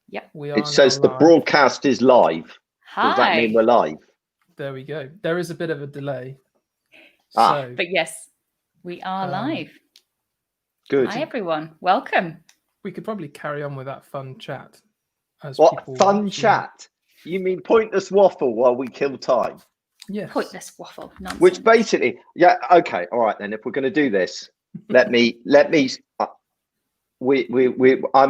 Yep. It says the broadcast is live. Hi. Does that mean we're live? There we go. There is a bit of a delay. But yes, we are live. Good. Hi, everyone. Welcome. We could probably carry on with that fun chat. Fun chat? You mean pointless waffle while we kill time? Yes. Pointless waffle. Nonsense. Which basically, okay, all right then. If we're going to do this, I'm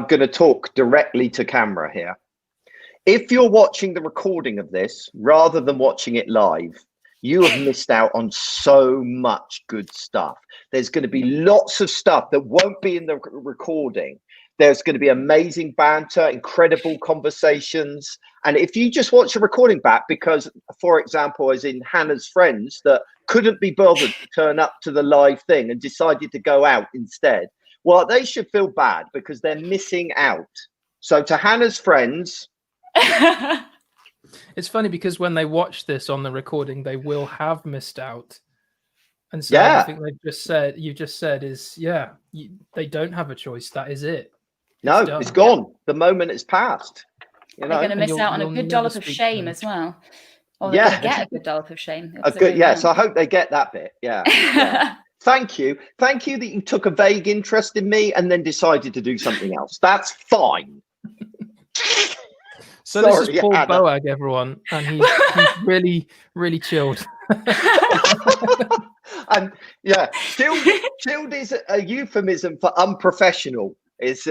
going to talk directly to camera here. If you're watching the recording of this rather than watching it live, you have missed out on so much good stuff. There's going to be lots of stuff that won't be in the recording. There's going to be amazing banter, incredible conversations. And if you just watch the recording back, because, for example, as in Hannah's friends that couldn't be bothered to turn up to the live thing and decided to go out instead, well, they should feel bad because they're missing out. So to Hannah's friends... It's funny because when they watch this on the recording, they will have missed out. And so everything you just said is, they don't have a choice. That is it. No, it's gone. The moment is passed. They're going to miss out on a good dollop of shame as well. Or they're going to get a good dollop of shame. So I hope they get that bit. Yeah. Thank you that you took a vague interest in me and then decided to do something else. That's fine. So this is Paul Boag, everyone, and he's really, really chilled. And chilled is a euphemism for unprofessional. Is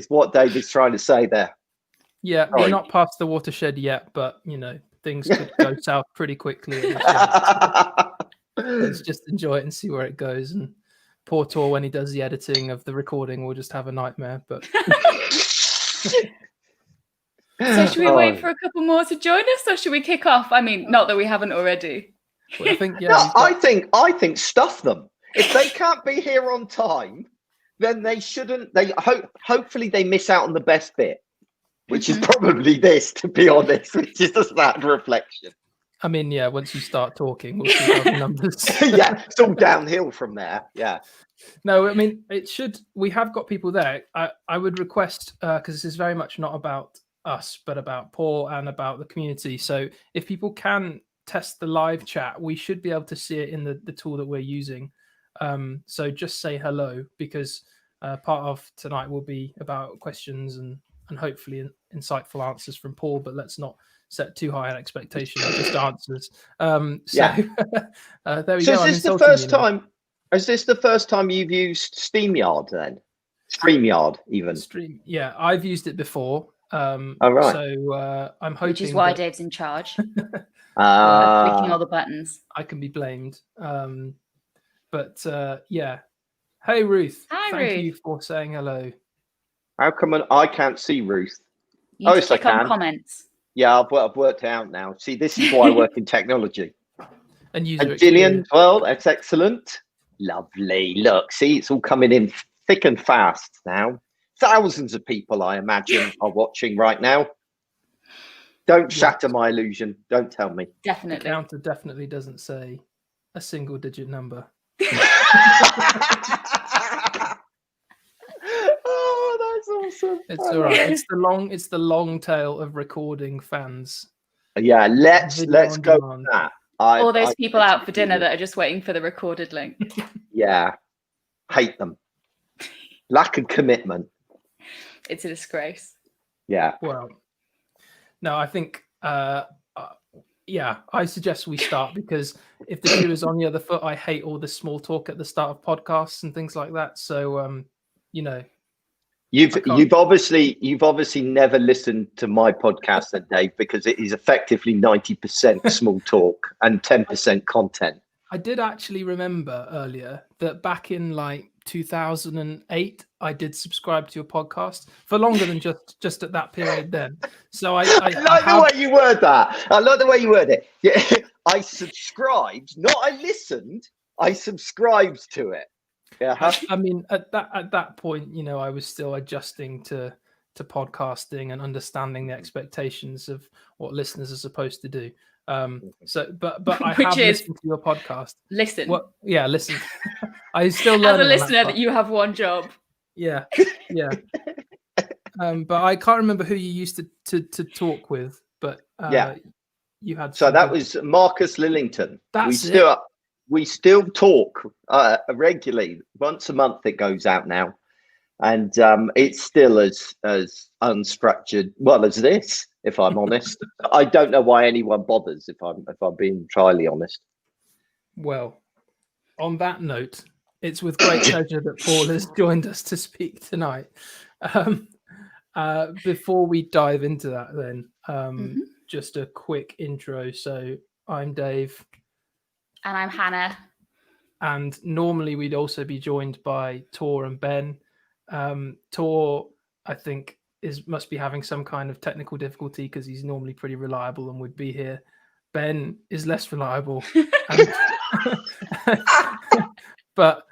what David's trying to say there. Yeah, we're not past the watershed yet, but things could go south pretty quickly. Let's just enjoy it and see where it goes. And poor Tor, when he does the editing of the recording, will just have a nightmare. But so should we wait for a couple more to join us, or should we kick off? I mean, not that we haven't already. Well, I think I think stuff them. If they can't be here on time, then they shouldn't. Hopefully they miss out on the best bit, which is probably this, to be honest, which is just that reflection. I mean, once you start talking, we'll see how the numbers. It's all downhill from there. Yeah. No, I mean, we have got people there. I would request, because this is very much not about us, but about Paul and about the community. So if people can test the live chat, we should be able to see it in the tool that we're using. So just say hello, because part of tonight will be about questions and hopefully insightful answers from Paul, but let's not set too high an expectation, just answers. There we go. Is this the first time you've used StreamYard then? StreamYard even? Yeah, I've used it before. Right. So I'm hoping, which is why Dave's in charge. Clicking all the buttons. I can be blamed. But hey Ruth. Hi, Thank you for saying hello. How come I can't see Ruth? You click on comments. Yeah, I've worked it out now. See, this is why I work in technology. And Gillian, well, that's excellent. Lovely. Look, see, it's all coming in thick and fast now. Thousands of people, I imagine, are watching right now. Don't shatter my illusion. Don't tell me. Definitely. The counter definitely doesn't say a single digit number. Oh, that's awesome. It's all right. It's the long tail of recording fans. Yeah, let's go with that. All those people out for dinner that are just waiting for the recorded link. Yeah. Hate them. Lack of commitment. It's a disgrace. Yeah. Well, no, I think, I suggest we start, because if the shoe is on the other foot, I hate all the small talk at the start of podcasts and things like that. So, you've obviously never listened to my podcast, then, Dave, because it is effectively 90% small talk and 10% content. I did actually remember earlier that back in 2008, I did subscribe to your podcast for longer than just at that period then. So I like the way you word that. I like the way you word it. Yeah, I subscribed, not I listened. I subscribed to it. Yeah. I mean, at that point, I was still adjusting to podcasting and understanding the expectations of what listeners are supposed to do. But I have listened to your podcast. Listen. Listen. I still learn. As a listener, that you have one job. Yeah. But I can't remember who you used to talk with, but Yeah. you had. So that was Marcus Lillington. We still talk regularly. Once a month it goes out now, and it's still as unstructured, well, as this. If I'm honest, I don't know why anyone bothers. If I'm being entirely honest. Well, on that note, it's with great pleasure that Paul has joined us to speak tonight. Before we dive into that, then, just a quick intro. So I'm Dave. And I'm Hannah. And normally we'd also be joined by Tor and Ben. Tor, I think, must be having some kind of technical difficulty because he's normally pretty reliable and would be here. Ben is less reliable, but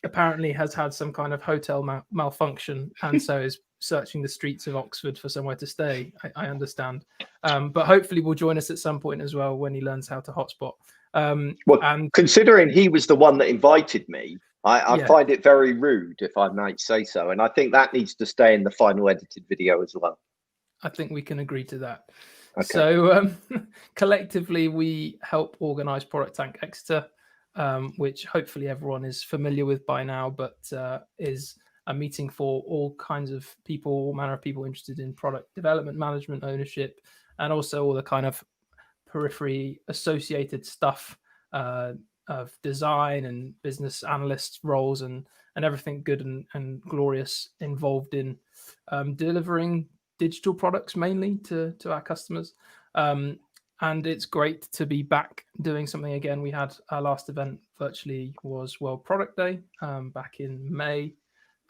apparently has had some kind of hotel malfunction, and so is searching the streets of Oxford for somewhere to stay. I understand, but hopefully will join us at some point as well when he learns how to hotspot. And considering he was the one that invited me, I find it very rude, if I might say so, and I think that needs to stay in the final edited video as well. I think we can agree to that. Okay. So collectively, we help organise ProductTank Exeter, which hopefully everyone is familiar with by now, but is a meeting for all kinds of people, all manner of people interested in product development, management, ownership, and also all the kind of periphery associated stuff of design and business analyst roles and everything good and glorious involved in delivering digital products mainly to our customers. And it's great to be back doing something again. We had our last event virtually was World Product Day back in May,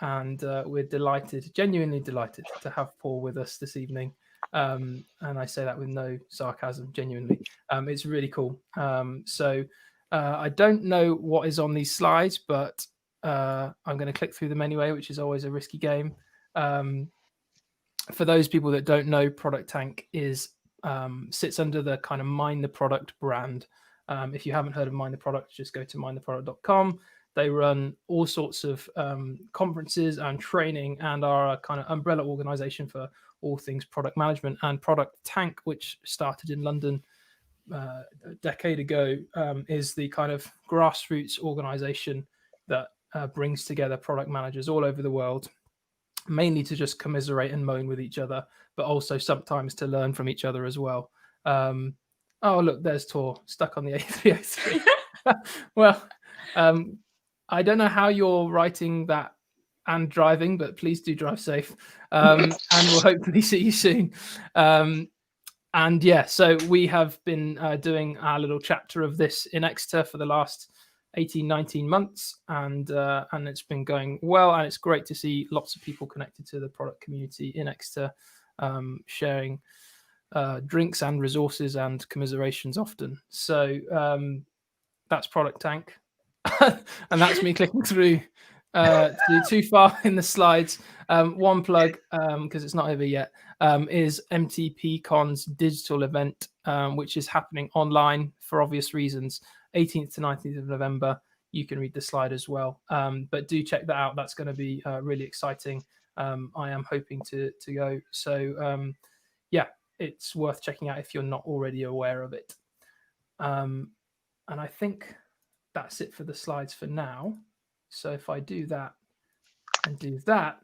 and we're delighted, genuinely delighted to have Paul with us this evening. And I say that with no sarcasm, genuinely. It's really cool. So I don't know what is on these slides, but I'm going to click through them anyway, which is always a risky game. For those people that don't know, ProductTank sits under the kind of Mind the Product brand. If you haven't heard of Mind the Product, just go to mindtheproduct.com. They run all sorts of conferences and training and are a kind of umbrella organization for all things product management. And ProductTank, which started in London a decade ago, is the kind of grassroots organization that brings together product managers all over the world, mainly to just commiserate and moan with each other, but also sometimes to learn from each other as well. Oh, look, there's Tor stuck on the A303. Well, I don't know how you're writing that and driving, but please do drive safe. And we'll hopefully see you soon. And yeah, so we have been doing our little chapter of this in Exeter for the last 18, 19 months, and it's been going well, and it's great to see lots of people connected to the product community in Exeter, sharing drinks and resources and commiserations often. So that's ProductTank, and that's me clicking through too far in the slides. One plug, because it's not over yet, is MTPCon's digital event, which is happening online for obvious reasons. 18th to 19th of November. You can read the slide as well, but do check that out. That's going to be really exciting. I am hoping to go. So yeah, it's worth checking out if you're not already aware of it. And I think that's it for the slides for now. So if I do that and do that,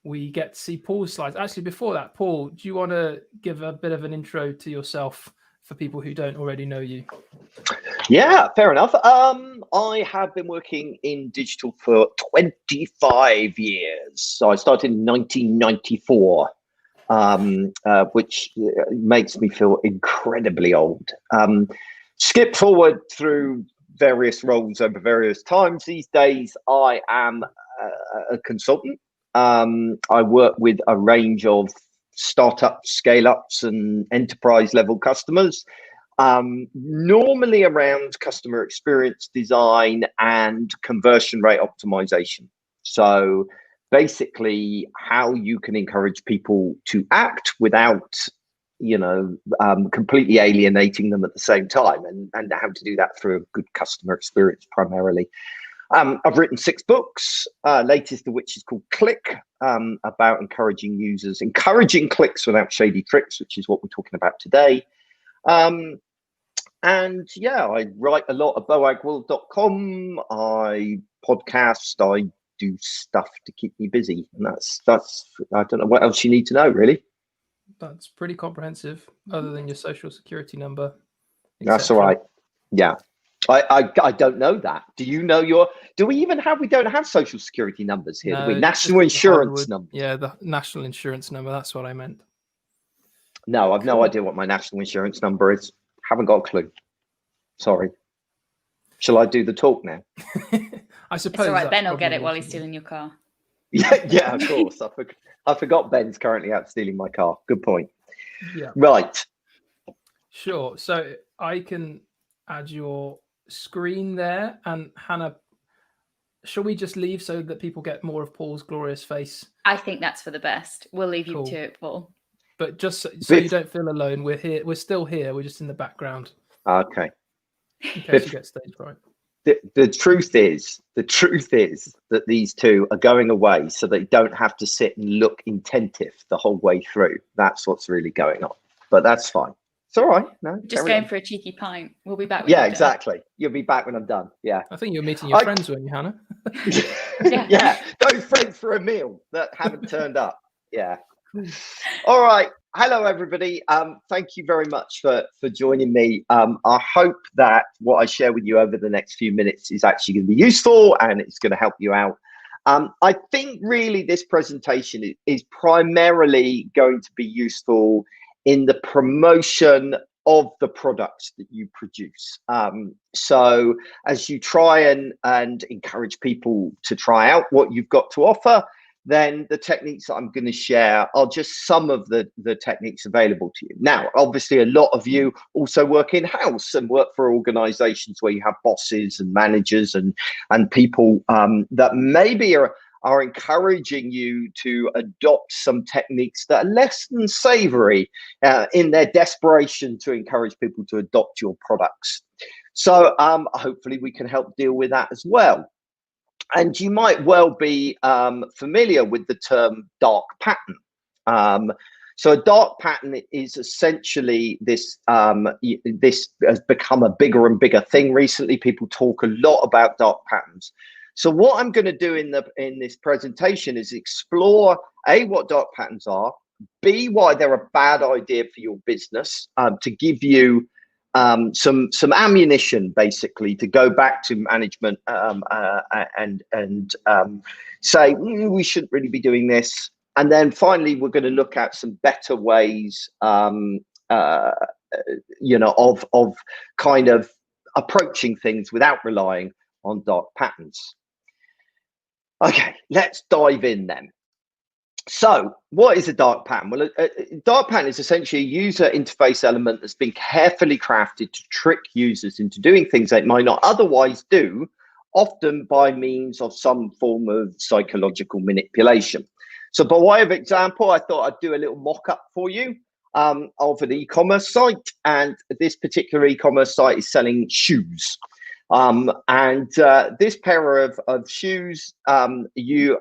we get to see Paul's slides. Actually, before that, Paul, do you want to give a bit of an intro to yourself for people who don't already know you? Yeah, fair enough. I have been working in digital for 25 years. So I started in 1994, which makes me feel incredibly old. Skip forward through various roles over various times. These days, I am a consultant. I work with a range of startups, scale-ups, and enterprise-level customers. Normally around customer experience design and conversion rate optimization. So basically how you can encourage people to act without, completely alienating them at the same time, and how to do that through a good customer experience primarily. I've written 6 books, latest of which is called Click, about encouraging clicks without shady tricks, which is what we're talking about today. And yeah, I write a lot at Boagworld.com. I podcast, I do stuff to keep me busy. And that's I don't know what else you need to know, really. That's pretty comprehensive, other than your social security number. That's all right. Yeah. I don't know that. Do you know we don't have social security numbers here. No, do we? National insurance number. Yeah, the national insurance number. That's what I meant. No, I've no idea what my national insurance number is. Haven't got a clue. Sorry. Shall I do the talk now? I suppose. It's all right. Ben will get it while he's stealing your car. Yeah, of course. I forgot Ben's currently out stealing my car. Good point. Yeah. Right. Sure. So I can add your screen there, and Hannah, shall we just leave so that people get more of Paul's glorious face? I think that's for the best. We'll leave you to it, Paul. But just so you don't feel alone, we're here. We're still here. We're just in the background. Okay. In case you get stage fright. The truth is that these two are going away so they don't have to sit and look attentive the whole way through. That's what's really going on. But that's fine. It's all right. No, just going for a cheeky pint. We'll be back. Yeah, exactly. You'll be back when I'm done. Yeah. I think you're meeting your friends, weren't you, Hannah? Yeah, those friends for a meal that haven't turned up. Yeah. All right. Hello, everybody. Thank you very much for joining me. I hope that what I share with you over the next few minutes is actually going to be useful and it's going to help you out. I think really this presentation is primarily going to be useful in the promotion of the products that you produce. So as you try and encourage people to try out what you've got to offer, then the techniques that I'm going to share are just some of the techniques available to you. Now, obviously, a lot of you also work in-house and work for organizations where you have bosses and managers and people that maybe are encouraging you to adopt some techniques that are less than savory in their desperation to encourage people to adopt your products. So hopefully we can help deal with that as well. And you might well be familiar with the term dark pattern. So a dark pattern is essentially this. This has become a bigger and bigger thing recently. People talk a lot about dark patterns. So what I'm going to do in this presentation is explore A, what dark patterns are, B, why they're a bad idea for your business, to give you some ammunition basically to go back to management and say we shouldn't really be doing this. And then finally, we're going to look at some better ways, you know, of kind of approaching things without relying on dark patterns. Okay, let's dive in then. So what is a dark pattern? Well, a dark pattern is essentially a user interface element that's been carefully crafted to trick users into doing things they might not otherwise do, often by means of some form of psychological manipulation. So by way of example, I thought I'd do a little mock-up for you of an e-commerce site. And this particular e-commerce site is selling shoes. This pair of shoes, the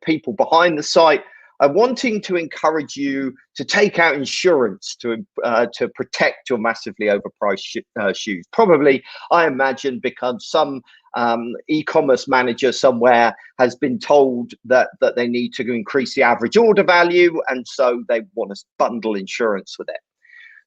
people behind the site are wanting to encourage you to take out insurance to protect your massively overpriced shoes. Probably, I imagine, because some e-commerce manager somewhere has been told that they need to increase the average order value, and so they want to bundle insurance with it.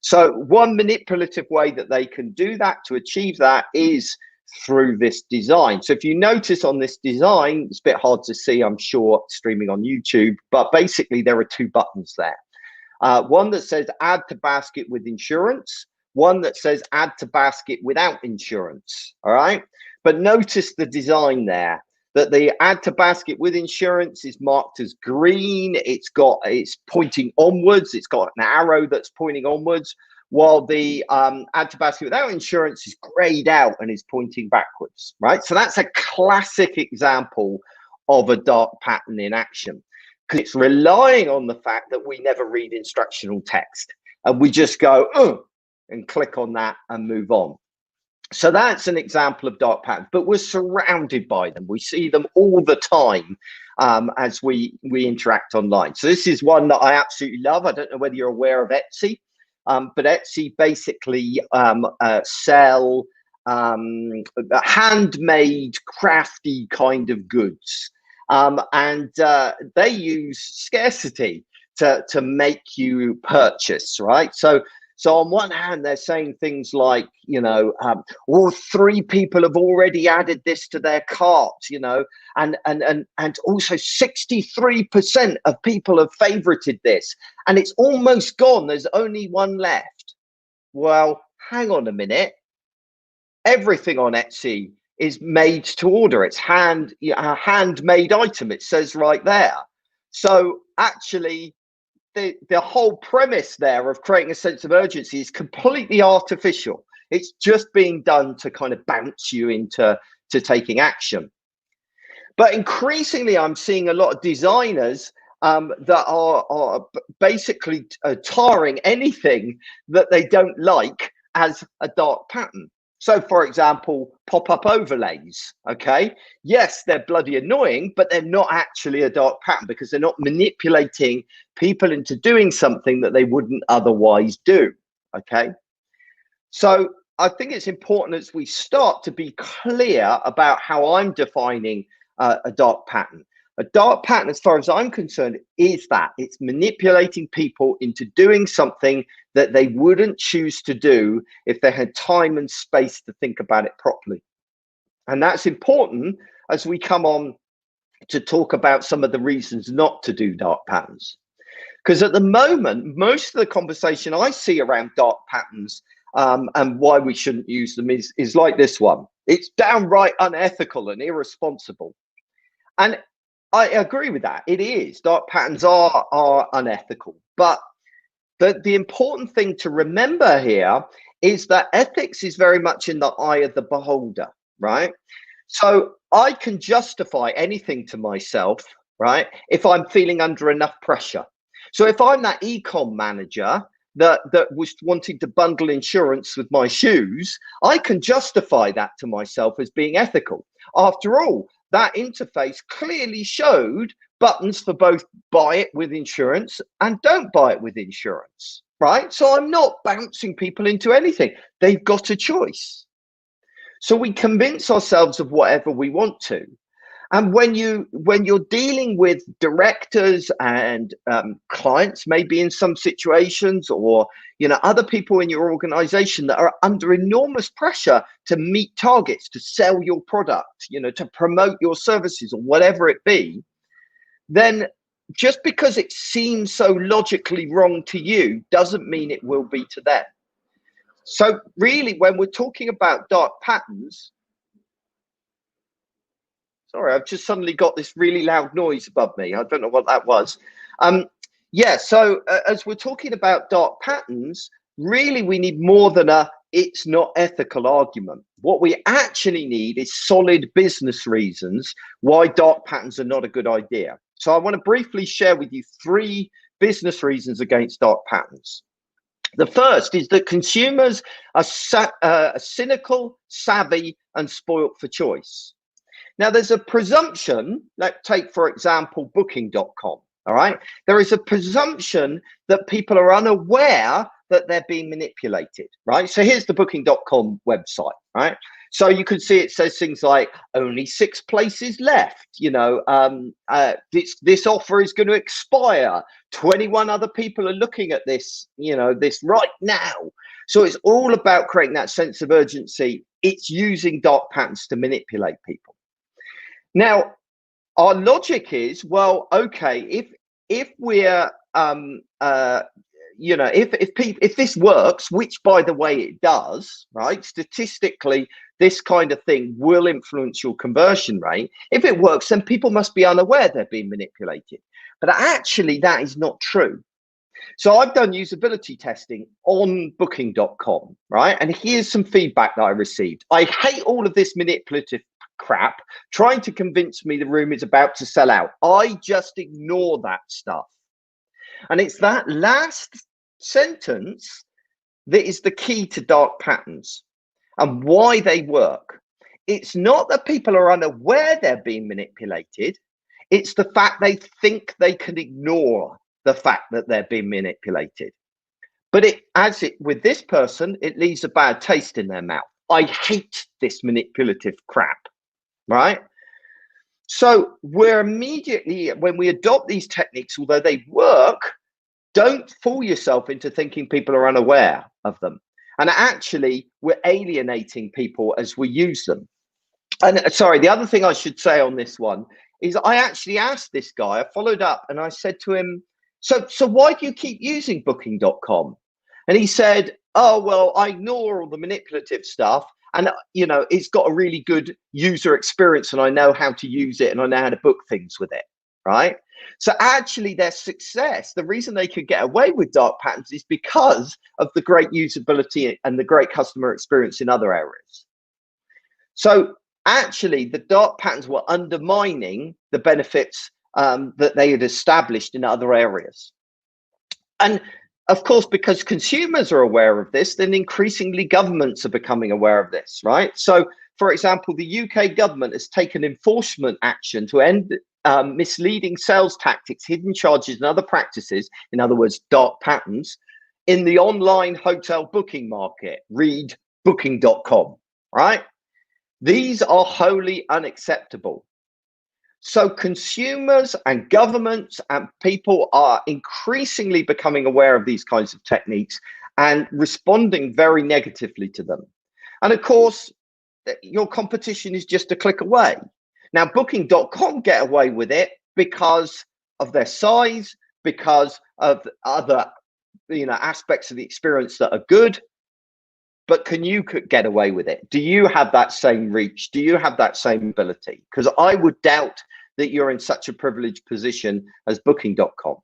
So one manipulative way that they can do that to achieve that is through this design. So if you notice on this design, it's a bit hard to see, I'm sure, streaming on YouTube, but basically there are 2 buttons there. One that says add to basket with insurance, one that says add to basket without insurance, all right? But notice the design there, that the add to basket with insurance is marked as green. It's pointing onwards. It's got an arrow that's pointing onwards, while the add to basket without insurance is grayed out and is pointing backwards, right? So that's a classic example of a dark pattern in action, because it's relying on the fact that we never read instructional text and we just go, and click on that and move on. So that's an example of dark patterns, but we're surrounded by them. We see them all the time as we interact online. So this is one that I absolutely love. I don't know whether you're aware of Etsy, but Etsy basically sell handmade, crafty kind of goods. And they use scarcity to make you purchase, right? So on one hand, they're saying things like, you know, well, 3 people have already added this to their cart, you know, and also 63% of people have favorited this, and it's almost gone. There's only one left. Well, hang on a minute. Everything on Etsy is made to order. It's a handmade item. It says right there. So actually, the whole premise there of creating a sense of urgency is completely artificial. It's just being done to kind of bounce you into taking action. But increasingly, I'm seeing a lot of designers that are basically tarring anything that they don't like as a dark pattern. So, for example, pop-up overlays, okay? Yes, they're bloody annoying, but they're not actually a dark pattern because they're not manipulating people into doing something that they wouldn't otherwise do, okay? So I think it's important as we start to be clear about how I'm defining a dark pattern. A dark pattern, as far as I'm concerned, is that it's manipulating people into doing something that they wouldn't choose to do if they had time and space to think about it properly. And that's important as we come on to talk about some of the reasons not to do dark patterns. Because at the moment, most of the conversation I see around dark patterns and why we shouldn't use them is like this one. It's downright unethical and irresponsible. And I agree with that. It is. Dark patterns are unethical. But the important thing to remember here is that ethics is very much in the eye of the beholder, right? So I can justify anything to myself, right, if I'm feeling under enough pressure. So if I'm that e-com manager that was wanting to bundle insurance with my shoes, I can justify that to myself as being ethical. After all, that interface clearly showed buttons for both buy it with insurance and don't buy it with insurance, right? So I'm not bouncing people into anything. They've got a choice. So we convince ourselves of whatever we want to. And when you're dealing with directors and clients, maybe in some situations, or other people in your organization that are under enormous pressure to meet targets, to sell your product, to promote your services or whatever it be, then just because it seems so logically wrong to you doesn't mean it will be to them. So really, when we're talking about dark patterns, sorry, I've just suddenly got this really loud noise above me. I don't know what that was. Yeah, so as we're talking about dark patterns, really we need more than a it's not ethical argument. What we actually need is solid business reasons why dark patterns are not a good idea. So I want to briefly share with you 3 business reasons against dark patterns. The first is that consumers are cynical, savvy, and spoilt for choice. Now, there's a presumption, let's take, for example, booking.com, all right? There is a presumption that people are unaware that they're being manipulated, right? So here's the booking.com website, right? So you can see it says things like only 6 places left, this offer is going to expire. 21 other people are looking at this, this right now. So it's all about creating that sense of urgency. It's using dark patterns to manipulate people. Now, our logic is, well, okay, if we're if this works, which by the way it does, right? Statistically, this kind of thing will influence your conversion rate. If it works, then people must be unaware they're being manipulated. But actually, that is not true. So I've done usability testing on booking.com, right? And here's some feedback that I received. I hate all of this manipulative crap trying to convince me the room is about to sell out. I just ignore that stuff. And it's that last sentence that is the key to dark patterns. and why they work. It's not that people are unaware they're being manipulated. It's the fact they think they can ignore the fact that they're being manipulated. But with this person, it leaves a bad taste in their mouth. I hate this manipulative crap, right? So we're immediately, when we adopt these techniques, although they work, don't fool yourself into thinking people are unaware of them. And actually, we're alienating people as we use them. And sorry, the other thing I should say on this one is I actually asked this guy, I followed up and I said to him, so why do you keep using booking.com? And he said, oh, well, I ignore all the manipulative stuff. And, you know, it's got a really good user experience and I know how to use it and I know how to book things with it, right? So actually their success, the reason they could get away with dark patterns is because of the great usability and the great customer experience in other areas. So actually the dark patterns were undermining the benefits that they had established in other areas. And of course, because consumers are aware of this, then increasingly governments are becoming aware of this, right? So, for example, the UK government has taken enforcement action to end misleading sales tactics, hidden charges, and other practices, in other words, dark patterns, in the online hotel booking market. Read booking.com, right? These are wholly unacceptable. So consumers and governments and people are increasingly becoming aware of these kinds of techniques and responding very negatively to them. And of course, your competition is just a click away. Now, booking.com get away with it because of their size, because of other, you know, aspects of the experience that are good. But can you get away with it? Do you have that same reach? Do you have that same ability? Because I would doubt that you're in such a privileged position as booking.com.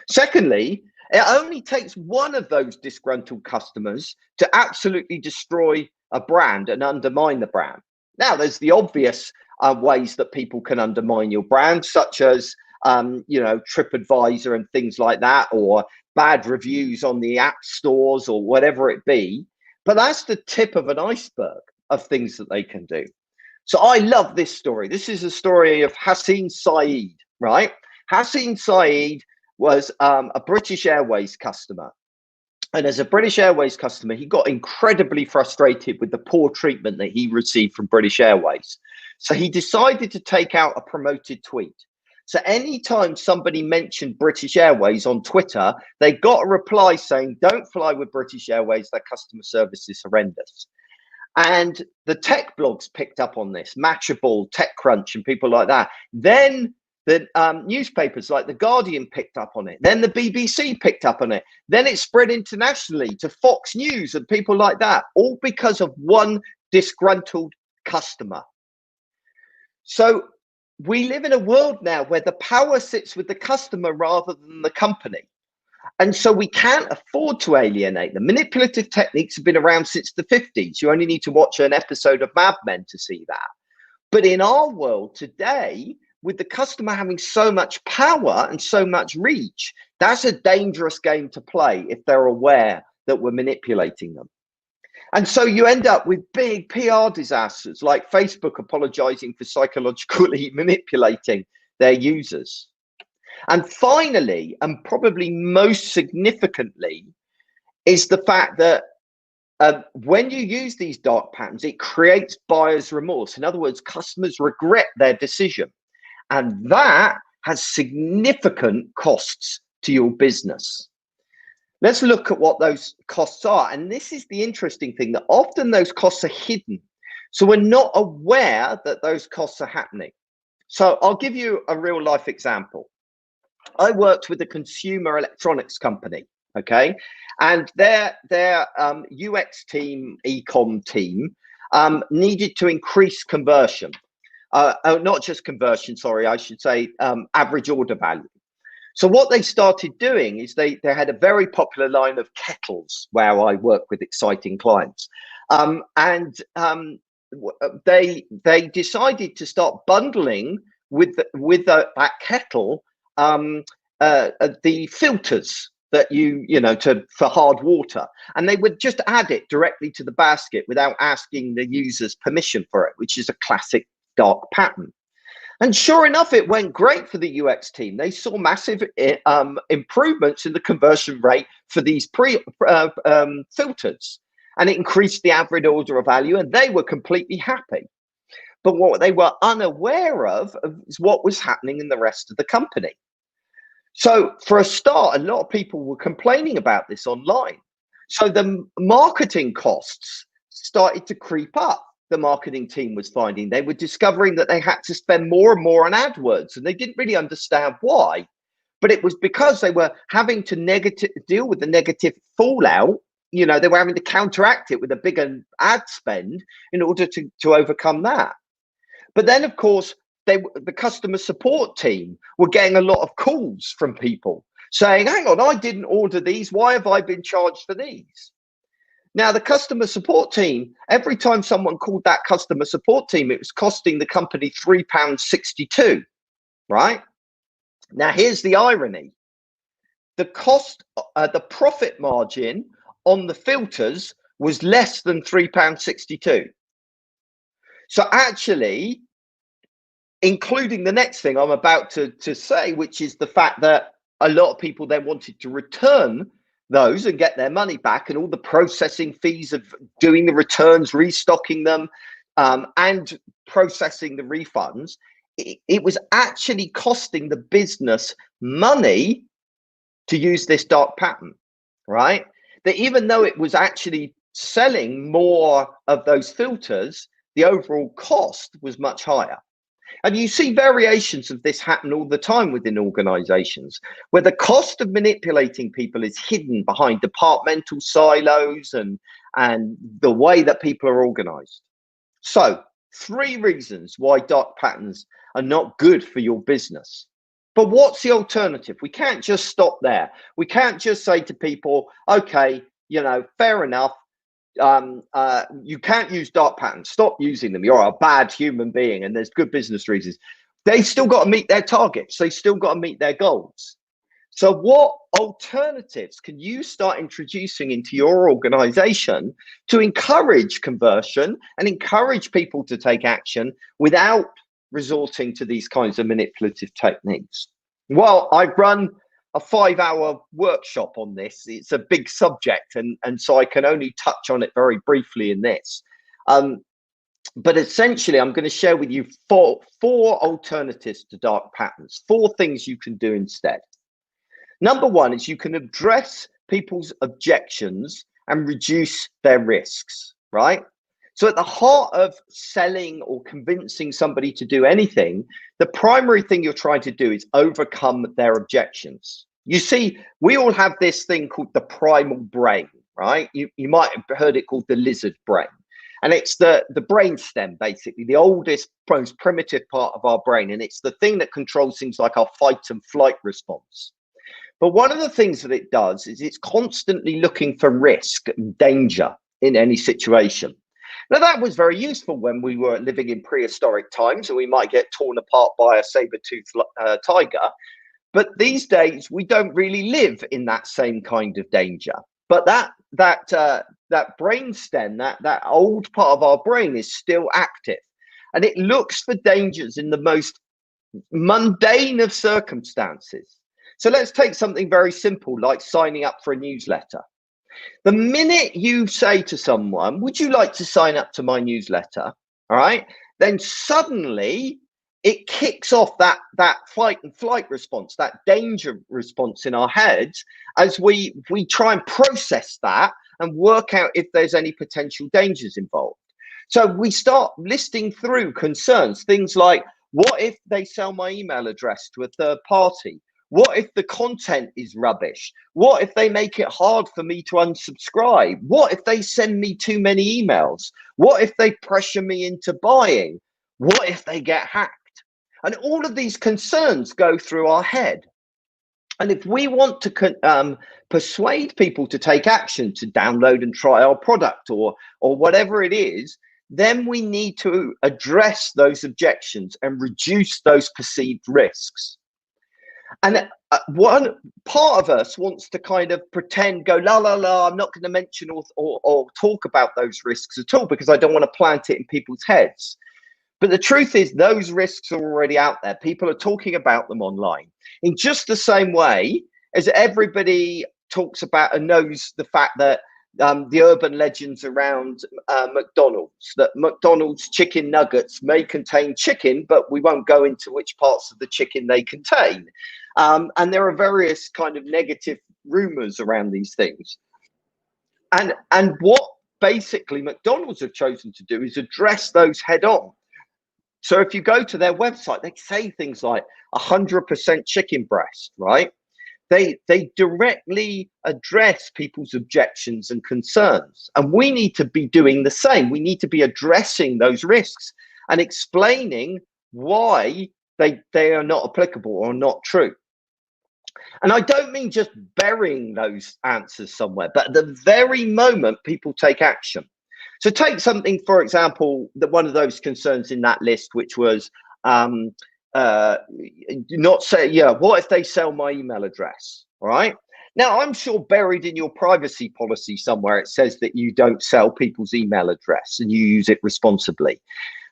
Secondly, it only takes one of those disgruntled customers to absolutely destroy a brand and undermine the brand. Now, there's the obvious ways that people can undermine your brand, such as, you know, TripAdvisor and things like that, or bad reviews on the app stores or whatever it be. But that's the tip of an iceberg of things that they can do. So I love this story. This is a story of Hassan Saeed, right? Hassan Saeed was a British Airways customer. And as a British Airways customer, he got incredibly frustrated with the poor treatment that he received from British Airways. So he decided to take out a promoted tweet. So anytime somebody mentioned British Airways on Twitter, they got a reply saying, don't fly with British Airways, their customer service is horrendous. And the tech blogs picked up on this, Matchable, TechCrunch, and people like that. Then the newspapers like The Guardian picked up on it. Then the BBC picked up on it. Then it spread internationally to Fox News and people like that, all because of one disgruntled customer. So we live in a world now where the power sits with the customer rather than the company. And so we can't afford to alienate them. Manipulative techniques have been around since the 50s. You only need to watch an episode of Mad Men to see that. But in our world today, with the customer having so much power and so much reach, that's a dangerous game to play if they're aware that we're manipulating them. And so you end up with big PR disasters like Facebook apologizing for psychologically manipulating their users. And finally, and probably most significantly, is the fact that when you use these dark patterns, it creates buyer's remorse. In other words, customers regret their decision. And that has significant costs to your business. Let's look at what those costs are. And this is the interesting thing, that often those costs are hidden. So we're not aware that those costs are happening. So I'll give you a real life example. I worked with a consumer electronics company, okay? And their UX team, e-com team, needed to increase conversion. Not just conversion, sorry, I should say average order value. So what they started doing is they had a very popular line of kettles where I work with exciting clients. They decided to start bundling with that kettle the filters that for hard water, and they would just add it directly to the basket without asking the user's permission for it, which is a classic dark pattern. And sure enough, it went great for the UX team. They saw massive improvements in the conversion rate for these filters, and it increased the average order value, and they were completely happy. But what they were unaware of is what was happening in the rest of the company. So for a start, a lot of people were complaining about this online. So the marketing costs started to creep up. The marketing team was finding they were discovering that they had to spend more and more on AdWords, and they didn't really understand why. But it was because they were having to deal with the negative fallout. They were having to counteract it with a bigger ad spend in order to overcome that. But then, of course, the customer support team were getting a lot of calls from people saying, hang on, I didn't order these. Why have I been charged for these? Now, the customer support team, every time someone called that customer support team, it was costing the company £3.62, right? Now, here's the irony. The profit margin on the filters was less than £3.62. So actually, including the next thing I'm about to say, which is the fact that a lot of people then wanted to return those and get their money back, and all the processing fees of doing the returns, restocking them, and processing the refunds, it was actually costing the business money to use this dark pattern, right? That even though it was actually selling more of those filters, the overall cost was much higher. And you see variations of this happen all the time within organizations, where the cost of manipulating people is hidden behind departmental silos and the way that people are organized. So 3 reasons why dark patterns are not good for your business. But what's the alternative? We can't just stop there. We can't just say to people, okay, fair enough. You can't use dark patterns. Stop using them. You're a bad human being, and there's good business reasons. They still got to meet their targets. They still got to meet their goals. So what alternatives can you start introducing into your organization to encourage conversion and encourage people to take action without resorting to these kinds of manipulative techniques? Well, I've run a 5-hour workshop on this. It's a big subject, and so I can only touch on it very briefly in this. But essentially, I'm going to share with you four alternatives to dark patterns, 4 things you can do instead. Number 1 is you can address people's objections and reduce their risks, right? So at the heart of selling or convincing somebody to do anything, the primary thing you're trying to do is overcome their objections. You see, we all have this thing called the primal brain, right? You might have heard it called the lizard brain. And it's the brain stem, basically, the oldest, most primitive part of our brain. And it's the thing that controls things like our fight and flight response. But one of the things that it does is it's constantly looking for risk and danger in any situation. Now, that was very useful when we were living in prehistoric times, and we might get torn apart by a saber-toothed tiger. But these days, we don't really live in that same kind of danger. But that brain stem, that old part of our brain, is still active, and it looks for dangers in the most mundane of circumstances. So let's take something very simple, like signing up for a newsletter. The minute you say to someone, would you like to sign up to my newsletter? All right, then suddenly it kicks off that fight and flight response, that danger response in our heads, as we try and process that and work out if there's any potential dangers involved. So we start listing through concerns, things like, what if they sell my email address to a third party? What if the content is rubbish? What if they make it hard for me to unsubscribe? What if they send me too many emails? What if they pressure me into buying? What if they get hacked? And all of these concerns go through our head. And if we want to persuade people to take action, to download and try our product or whatever it is, then we need to address those objections and reduce those perceived risks. And one part of us wants to kind of pretend, go, la, la, la, I'm not going to mention or talk about those risks at all because I don't want to plant it in people's heads. But the truth is those risks are already out there. People are talking about them online in just the same way as everybody talks about and knows the fact that the urban legends around McDonald's, that McDonald's chicken nuggets may contain chicken, but we won't go into which parts of the chicken they contain. And there are various kind of negative rumors around these things. And what basically McDonald's have chosen to do is address those head on. So if you go to their website, they say things like 100% chicken breast, right? They directly address people's objections and concerns. And we need to be doing the same. We need to be addressing those risks and explaining why they are not applicable or not true. And I don't mean just burying those answers somewhere, but at the very moment people take action. So take something, for example, one of those concerns in that list, which was what if they sell my email address? All right. Now, I'm sure buried in your privacy policy somewhere, it says that you don't sell people's email address and you use it responsibly.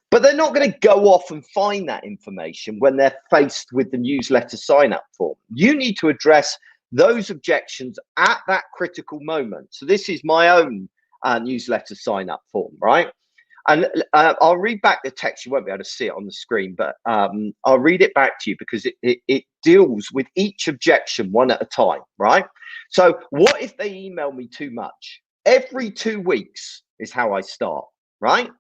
But they're not going to go off and find that information when they're faced with the newsletter sign up form. You need to address those objections at that critical moment. So this is my own newsletter sign up form, right? And I'll read back the text. You won't be able to see it on the screen, but I'll read it back to you because it deals with each objection one at a time, right? So what if they email me too much? Every 2 weeks is how I start, right?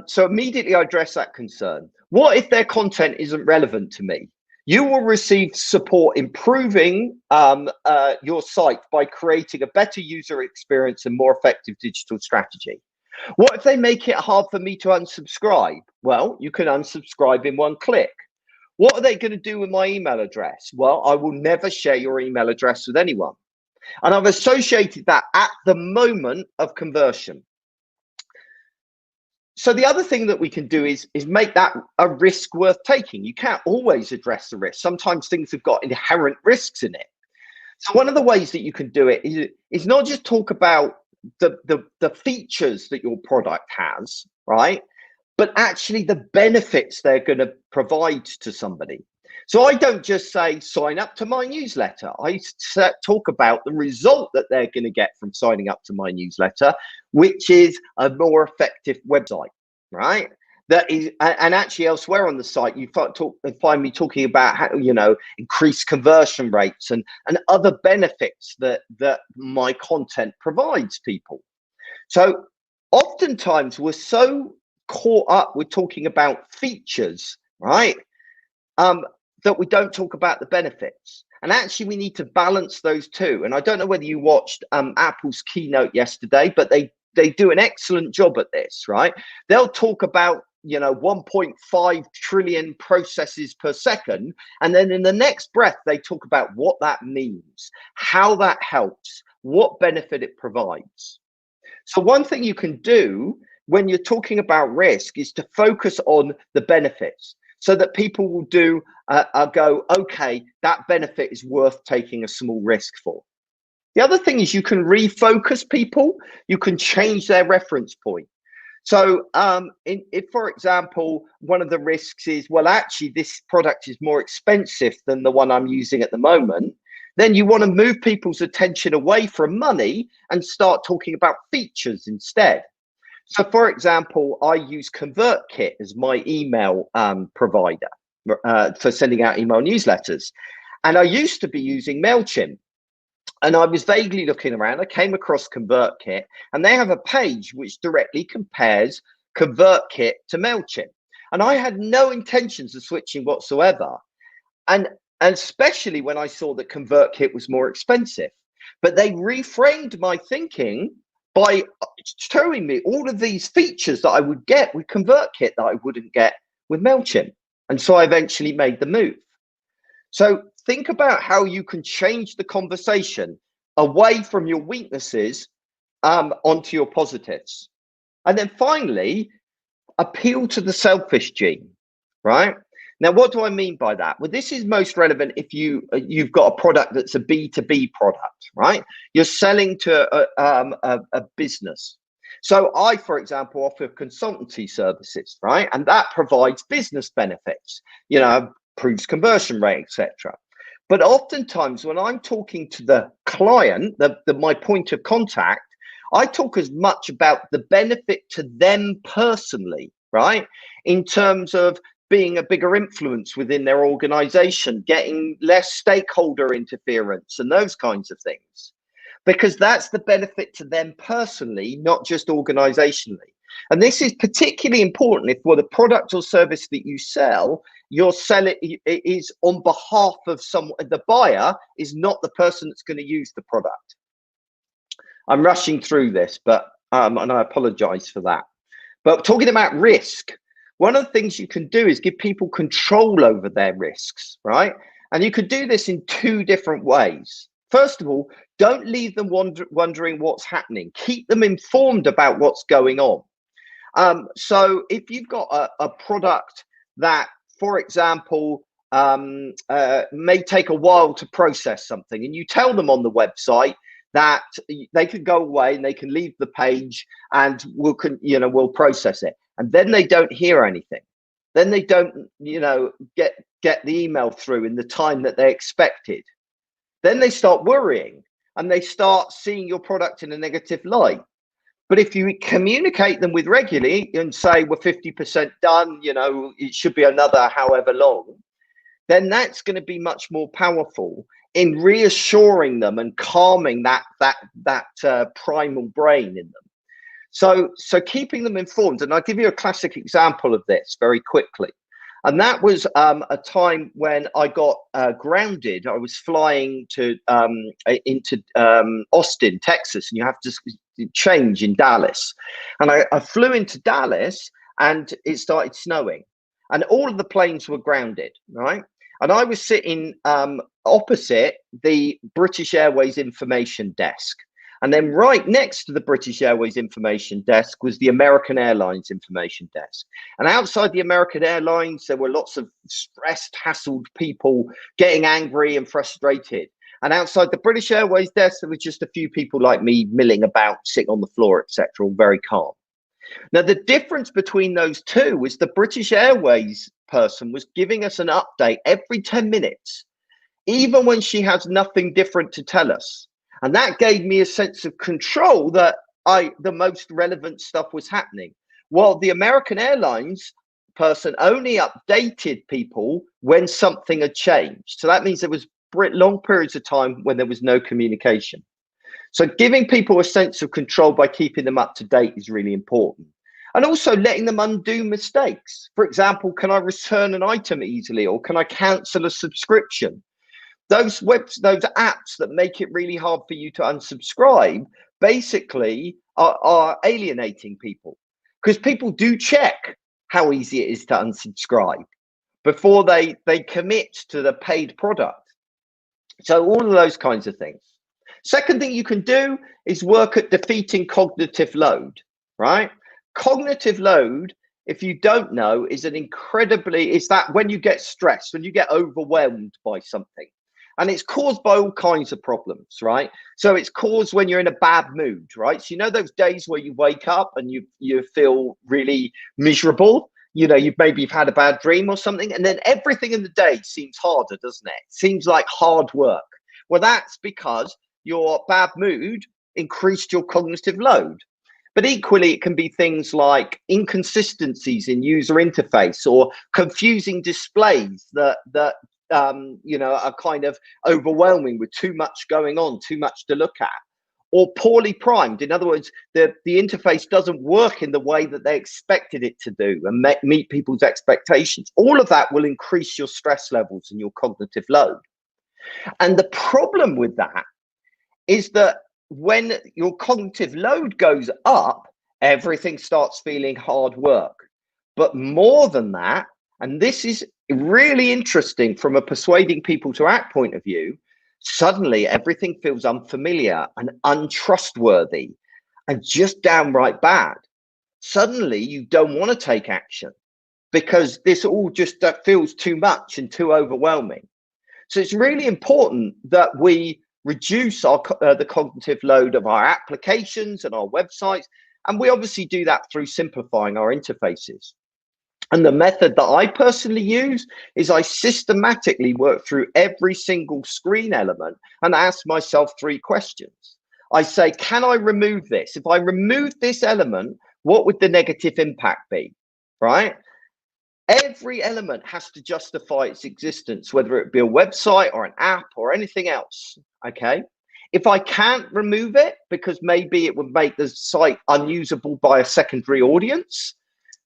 So immediately I address that concern. What if their content isn't relevant to me? You will receive support improving your site by creating a better user experience and more effective digital strategy. What if they make it hard for me to unsubscribe? Well, you can unsubscribe in one click. What are they going to do with my email address? Well, I will never share your email address with anyone. And I've associated that at the moment of conversion. So the other thing that we can do is make that a risk worth taking. You can't always address the risk. Sometimes things have got inherent risks in it. So one of the ways that you can do it is not just talk about the features that your product has, right? But actually the benefits they're going to provide to somebody. So I don't just say, sign up to my newsletter. I talk about the result that they're going to get from signing up to my newsletter, which is a more effective website, right? That is, and actually elsewhere on the site, you find me talking about how, increased conversion rates and other benefits that my content provides people. So oftentimes we're so caught up with talking about features, right? That we don't talk about the benefits. And actually we need to balance those two. And I don't know whether you watched Apple's keynote yesterday, but they do an excellent job at this, right? They'll talk about 1.5 trillion processes per second. And then in the next breath, they talk about what that means, how that helps, what benefit it provides. So one thing you can do when you're talking about risk is to focus on the benefits so that people will go, okay, that benefit is worth taking a small risk for. The other thing is you can refocus people. You can change their reference point. So if, for example, one of the risks is, well, actually, this product is more expensive than the one I'm using at the moment, then you want to move people's attention away from money and start talking about features instead. So, for example, I use ConvertKit as my email provider for sending out email newsletters. And I used to be using MailChimp. And I was vaguely looking around. I came across ConvertKit, and they have a page which directly compares ConvertKit to MailChimp. And I had no intentions of switching whatsoever. And especially when I saw that ConvertKit was more expensive. But they reframed my thinking by showing me all of these features that I would get with ConvertKit that I wouldn't get with MailChimp. And so I eventually made the move. So think about how you can change the conversation away from your weaknesses onto your positives. And then finally, appeal to the selfish gene, right? Now, what do I mean by that? Well, this is most relevant if you've got a product that's a B2B product, right? You're selling to a business. So I, for example, offer consultancy services, right? And that provides business benefits, you know, improves conversion rate, etc. But oftentimes when I'm talking to the client, my point of contact, I talk as much about the benefit to them personally, right? In terms of being a bigger influence within their organization, getting less stakeholder interference and those kinds of things, because that's the benefit to them personally, not just organizationally. And this is particularly important if the product or service that you sell, you're selling is on behalf of someone. The buyer is not the person that's going to use the product. I'm rushing through this, but and I apologize for that. But talking about risk, one of the things you can do is give people control over their risks, right? And you could do this in two different ways. First of all, don't leave them wondering what's happening. Keep them informed about what's going on. So if you've got a product that, for example, may take a while to process something, and you tell them on the website that they can go away and they can leave the page and we'll process it, and then they don't hear anything, then they don't get the email through in the time that they expected, then they start worrying and they start seeing your product in a negative light. But if you communicate them with regularly and say we're 50% done, it should be another however long, then that's going to be much more powerful in reassuring them and calming that primal brain in them. So keeping them informed, and I'll give you a classic example of this very quickly. And that was a time when I got grounded. I was flying into Austin, Texas, and you have to change in Dallas. And I flew into Dallas and it started snowing and all of the planes were grounded, right? And I was sitting opposite the British Airways information desk. And then right next to the British Airways information desk was the American Airlines information desk. And outside the American Airlines, there were lots of stressed, hassled people getting angry and frustrated. And outside the British Airways desk, there was just a few people like me milling about, sitting on the floor, etc., all very calm. Now, the difference between those two was the British Airways person was giving us an update every 10 minutes, even when she has nothing different to tell us. And that gave me a sense of control that the most relevant stuff was happening. While the American Airlines person only updated people when something had changed. So that means there was long periods of time when there was no communication. So giving people a sense of control by keeping them up to date is really important. And also letting them undo mistakes. For example, can I return an item easily, or can I cancel a subscription? Those apps that make it really hard for you to unsubscribe basically are alienating people, because people do check how easy it is to unsubscribe before they commit to the paid product. So all of those kinds of things. Second thing you can do is work at defeating cognitive load, right? Cognitive load, if you don't know, is that when you get stressed, when you get overwhelmed by something. And it's caused by all kinds of problems, right? So it's caused when you're in a bad mood, right? So those days where you wake up and you feel really miserable, you've had a bad dream or something, and then everything in the day seems harder, doesn't it? Seems like hard work. Well, that's because your bad mood increased your cognitive load. But equally, it can be things like inconsistencies in user interface or confusing displays that are kind of overwhelming with too much going on, too much to look at, or poorly primed. In other words, the interface doesn't work in the way that they expected it to do and meet people's expectations. All of that will increase your stress levels and your cognitive load. And the problem with that is that when your cognitive load goes up, everything starts feeling hard work. But more than that, and this is really interesting from a persuading people to act point of view, suddenly everything feels unfamiliar and untrustworthy and just downright bad. Suddenly you don't want to take action because this all just feels too much and too overwhelming. So it's really important that we reduce the cognitive load of our applications and our websites. And we obviously do that through simplifying our interfaces. And the method that I personally use is I systematically work through every single screen element and ask myself 3 questions. I say, can I remove this? If I remove this element, what would the negative impact be, right? Every element has to justify its existence, whether it be a website or an app or anything else, okay? If I can't remove it because maybe it would make the site unusable by a secondary audience,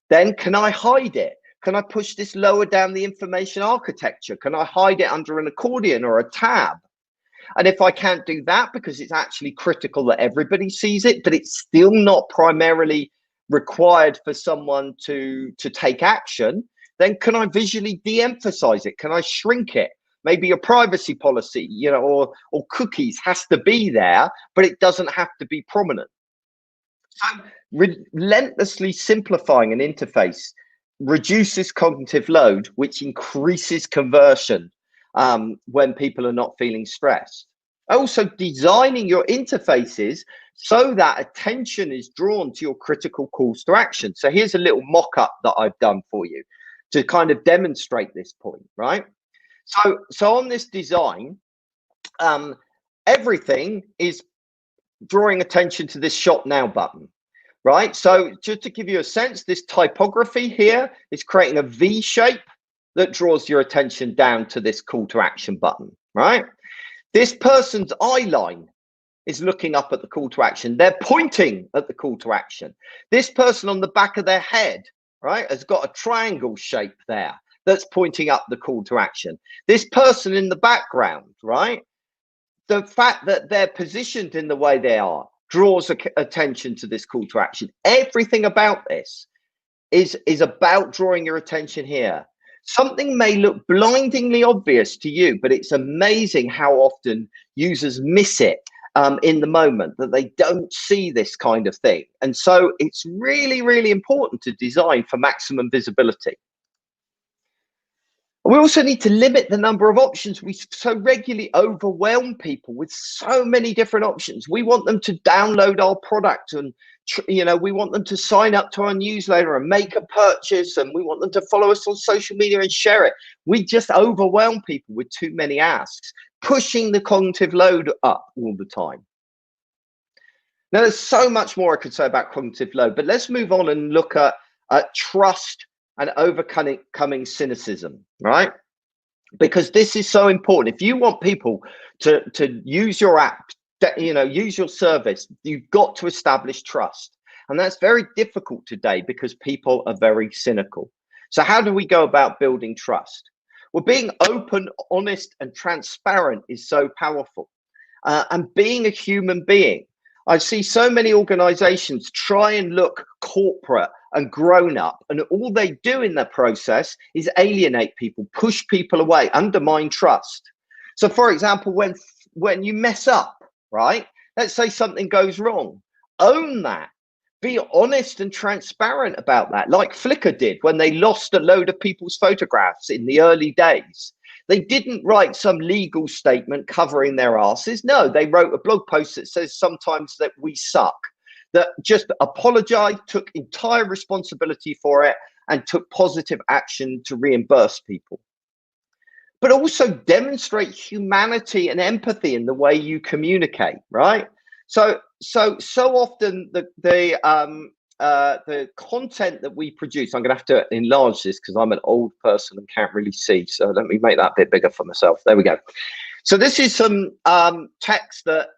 then can I hide it? Can I push this lower down the information architecture? Can I hide it under an accordion or a tab? And if I can't do that because it's actually critical that everybody sees it, but it's still not primarily required for someone to take action, then can I visually de-emphasize it? Can I shrink it? Maybe your privacy policy, you know, or cookies has to be there, but it doesn't have to be prominent. So relentlessly simplifying an interface reduces cognitive load, which increases conversion when people are not feeling stressed. Also, designing your interfaces so that attention is drawn to your critical calls to action. So here's a little mock-up that I've done for you to kind of demonstrate this point, right? So on this design, everything is drawing attention to this shop now button, right? So just to give you a sense, this typography here is creating a V shape that draws your attention down to this call to action button, right? This person's eye line is looking up at the call to action. They're pointing at the call to action. This person on the back of their head, right, has got a triangle shape there that's pointing up the call to action. This person in the background, right, the fact that they're positioned in the way they are draws attention to this call to action. Everything about this is about drawing your attention here. Something may look blindingly obvious to you, but it's amazing how often users miss it in the moment, that they don't see this kind of thing. And so it's really, really important to design for maximum visibility. We also need to limit the number of options. We so regularly overwhelm people with so many different options. We want them to download our product, and you know, we want them to sign up to our newsletter and make a purchase, and we want them to follow us on social media and share it. We just overwhelm people with too many asks, pushing the cognitive load up all the time. Now, there's so much more I could say about cognitive load, but let's move on and look at trust and overcoming cynicism, right? Because this is so important. If you want people to use your app, you know, use your service, you've got to establish trust. And that's very difficult today because people are very cynical. So how do we go about building trust? Well, being open, honest, and transparent is so powerful. And being a human being. I see so many organizations try and look corporate and grown up, and all they do in that process is alienate people, push people away, undermine trust. So for example, when you mess up, right? Let's say something goes wrong, own that. Be honest and transparent about that, like Flickr did when they lost a load of people's photographs in the early days. They didn't write some legal statement covering their asses. No, they wrote a blog post that says sometimes that we suck, that just apologized, took entire responsibility for it, and took positive action to reimburse people. But also demonstrate humanity and empathy in the way you communicate, right? So often the content that we produce, I'm going to have to enlarge this because I'm an old person and can't really see. So let me make that a bit bigger for myself. There we go. So this is some text that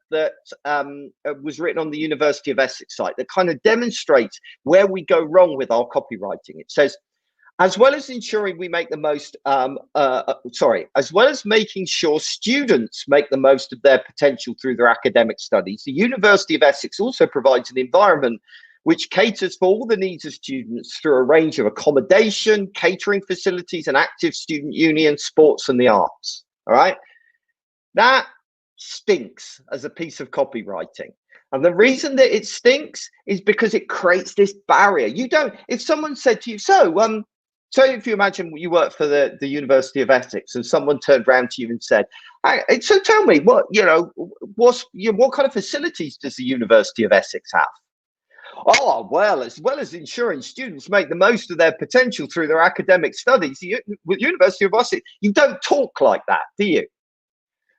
was written on the University of Essex site that kind of demonstrates where we go wrong with our copywriting. It says, as well as ensuring we make the most, as well as making sure students make the most of their potential through their academic studies, the University of Essex also provides an environment which caters for all the needs of students through a range of accommodation, catering facilities, and active student union, sports, and the arts. All right. That stinks as a piece of copywriting. And the reason that it stinks is because it creates this barrier. You don't, if someone said to you, so So if you imagine you work for the University of Essex and someone turned around to you and said, hey, so tell me what kind of facilities does the University of Essex have? Oh, well as ensuring students make the most of their potential through their academic studies, with University of Essex, you don't talk like that, do you?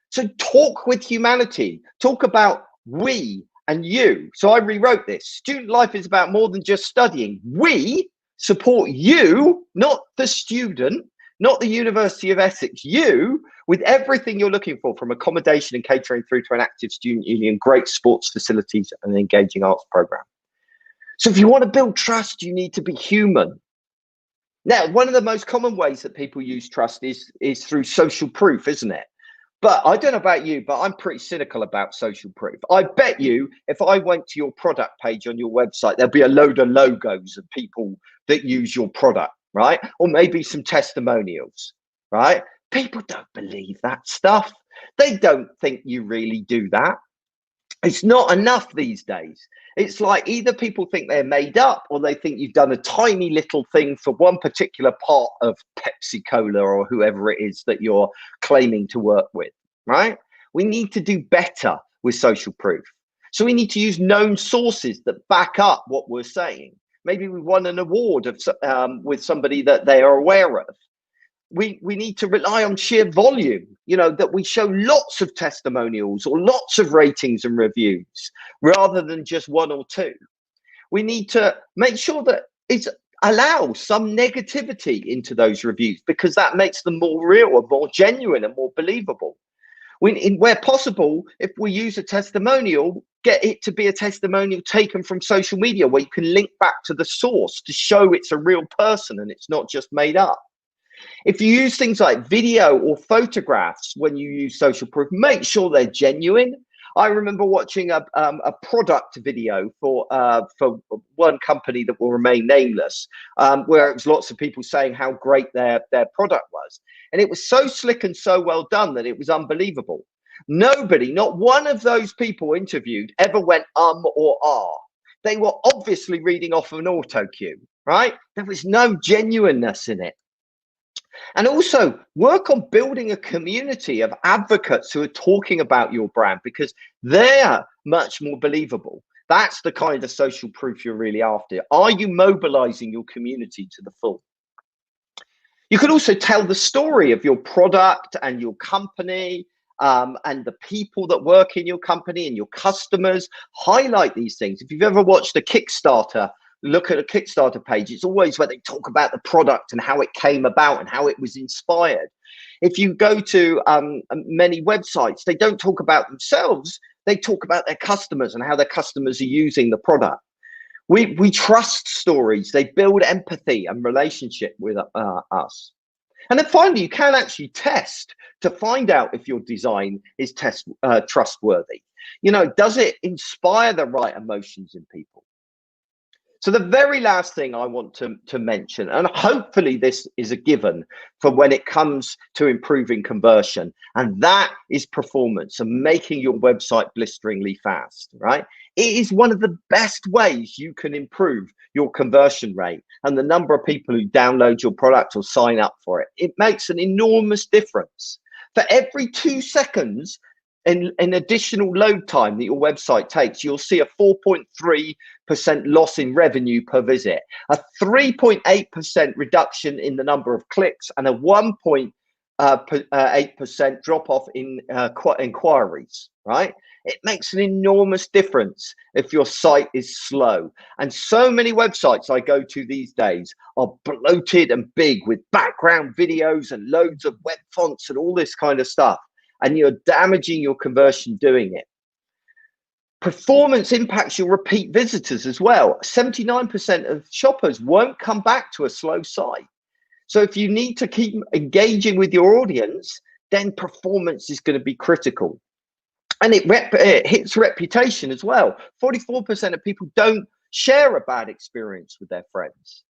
So talk with humanity, talk about we and you. So I rewrote this. Student life is about more than just studying. We support you, not the student, not the University of Essex, you, with everything you're looking for, from accommodation and catering through to an active student union, great sports facilities and an engaging arts program. So if you want to build trust, you need to be human. Now, one of the most common ways that people use trust is through social proof, isn't it? But I don't know about you, but I'm pretty cynical about social proof. I bet you if I went to your product page on your website, there'll be a load of logos of people that use your product, right? Or maybe some testimonials, right? People don't believe that stuff. They don't think you really do that. It's not enough these days. It's like either people think they're made up or they think you've done a tiny little thing for one particular part of Pepsi Cola or whoever it is that you're claiming to work with, right? We need to do better with social proof. So we need to use known sources that back up what we're saying. Maybe we won an award with somebody that they are aware of. We need to rely on sheer volume, that we show lots of testimonials or lots of ratings and reviews rather than just one or two. We need to make sure that it's allow some negativity into those reviews, because that makes them more real and more genuine and more believable. Where possible, if we use a testimonial, get it to be a testimonial taken from social media where you can link back to the source to show it's a real person and it's not just made up. If you use things like video or photographs when you use social proof, make sure they're genuine. I remember watching a product video for one company that will remain nameless, where it was lots of people saying how great their product was. And it was so slick and so well done that it was unbelievable. Nobody, not one of those people interviewed ever went or ah. They were obviously reading off an auto cue, right? There was no genuineness in it. And also work on building a community of advocates who are talking about your brand, because they're much more believable. That's the kind of social proof you're really after. Are you mobilizing your community to the full? You could also tell the story of your product and your company, and the people that work in your company and your customers. Highlight these things. If you've ever watched a Kickstarter, look at a Kickstarter page, it's always where they talk about the product and how it came about and how it was inspired. If you go to many websites, they don't talk about themselves, they talk about their customers and how their customers are using the product. We trust stories, they build empathy and relationship with us. And then finally, you can actually test to find out if your design is trustworthy. Does it inspire the right emotions in people? So the very last thing I want to mention, and hopefully this is a given for when it comes to improving conversion, and that is performance and making your website blisteringly fast, right? It is one of the best ways you can improve your conversion rate and the number of people who download your product or sign up for it. It makes an enormous difference. For every 2 seconds in additional load time that your website takes, you'll see a 4.3% loss in revenue per visit, a 3.8% reduction in the number of clicks, and a 1.8% drop off in inquiries, right? It makes an enormous difference if your site is slow. And so many websites I go to these days are bloated and big with background videos and loads of web fonts and all this kind of stuff. And you're damaging your conversion doing it. Performance impacts your repeat visitors as well. 79% of shoppers won't come back to a slow site. So if you need to keep engaging with your audience, then performance is going to be critical. And it hits reputation as well. 44% of people don't share a bad experience with their friends.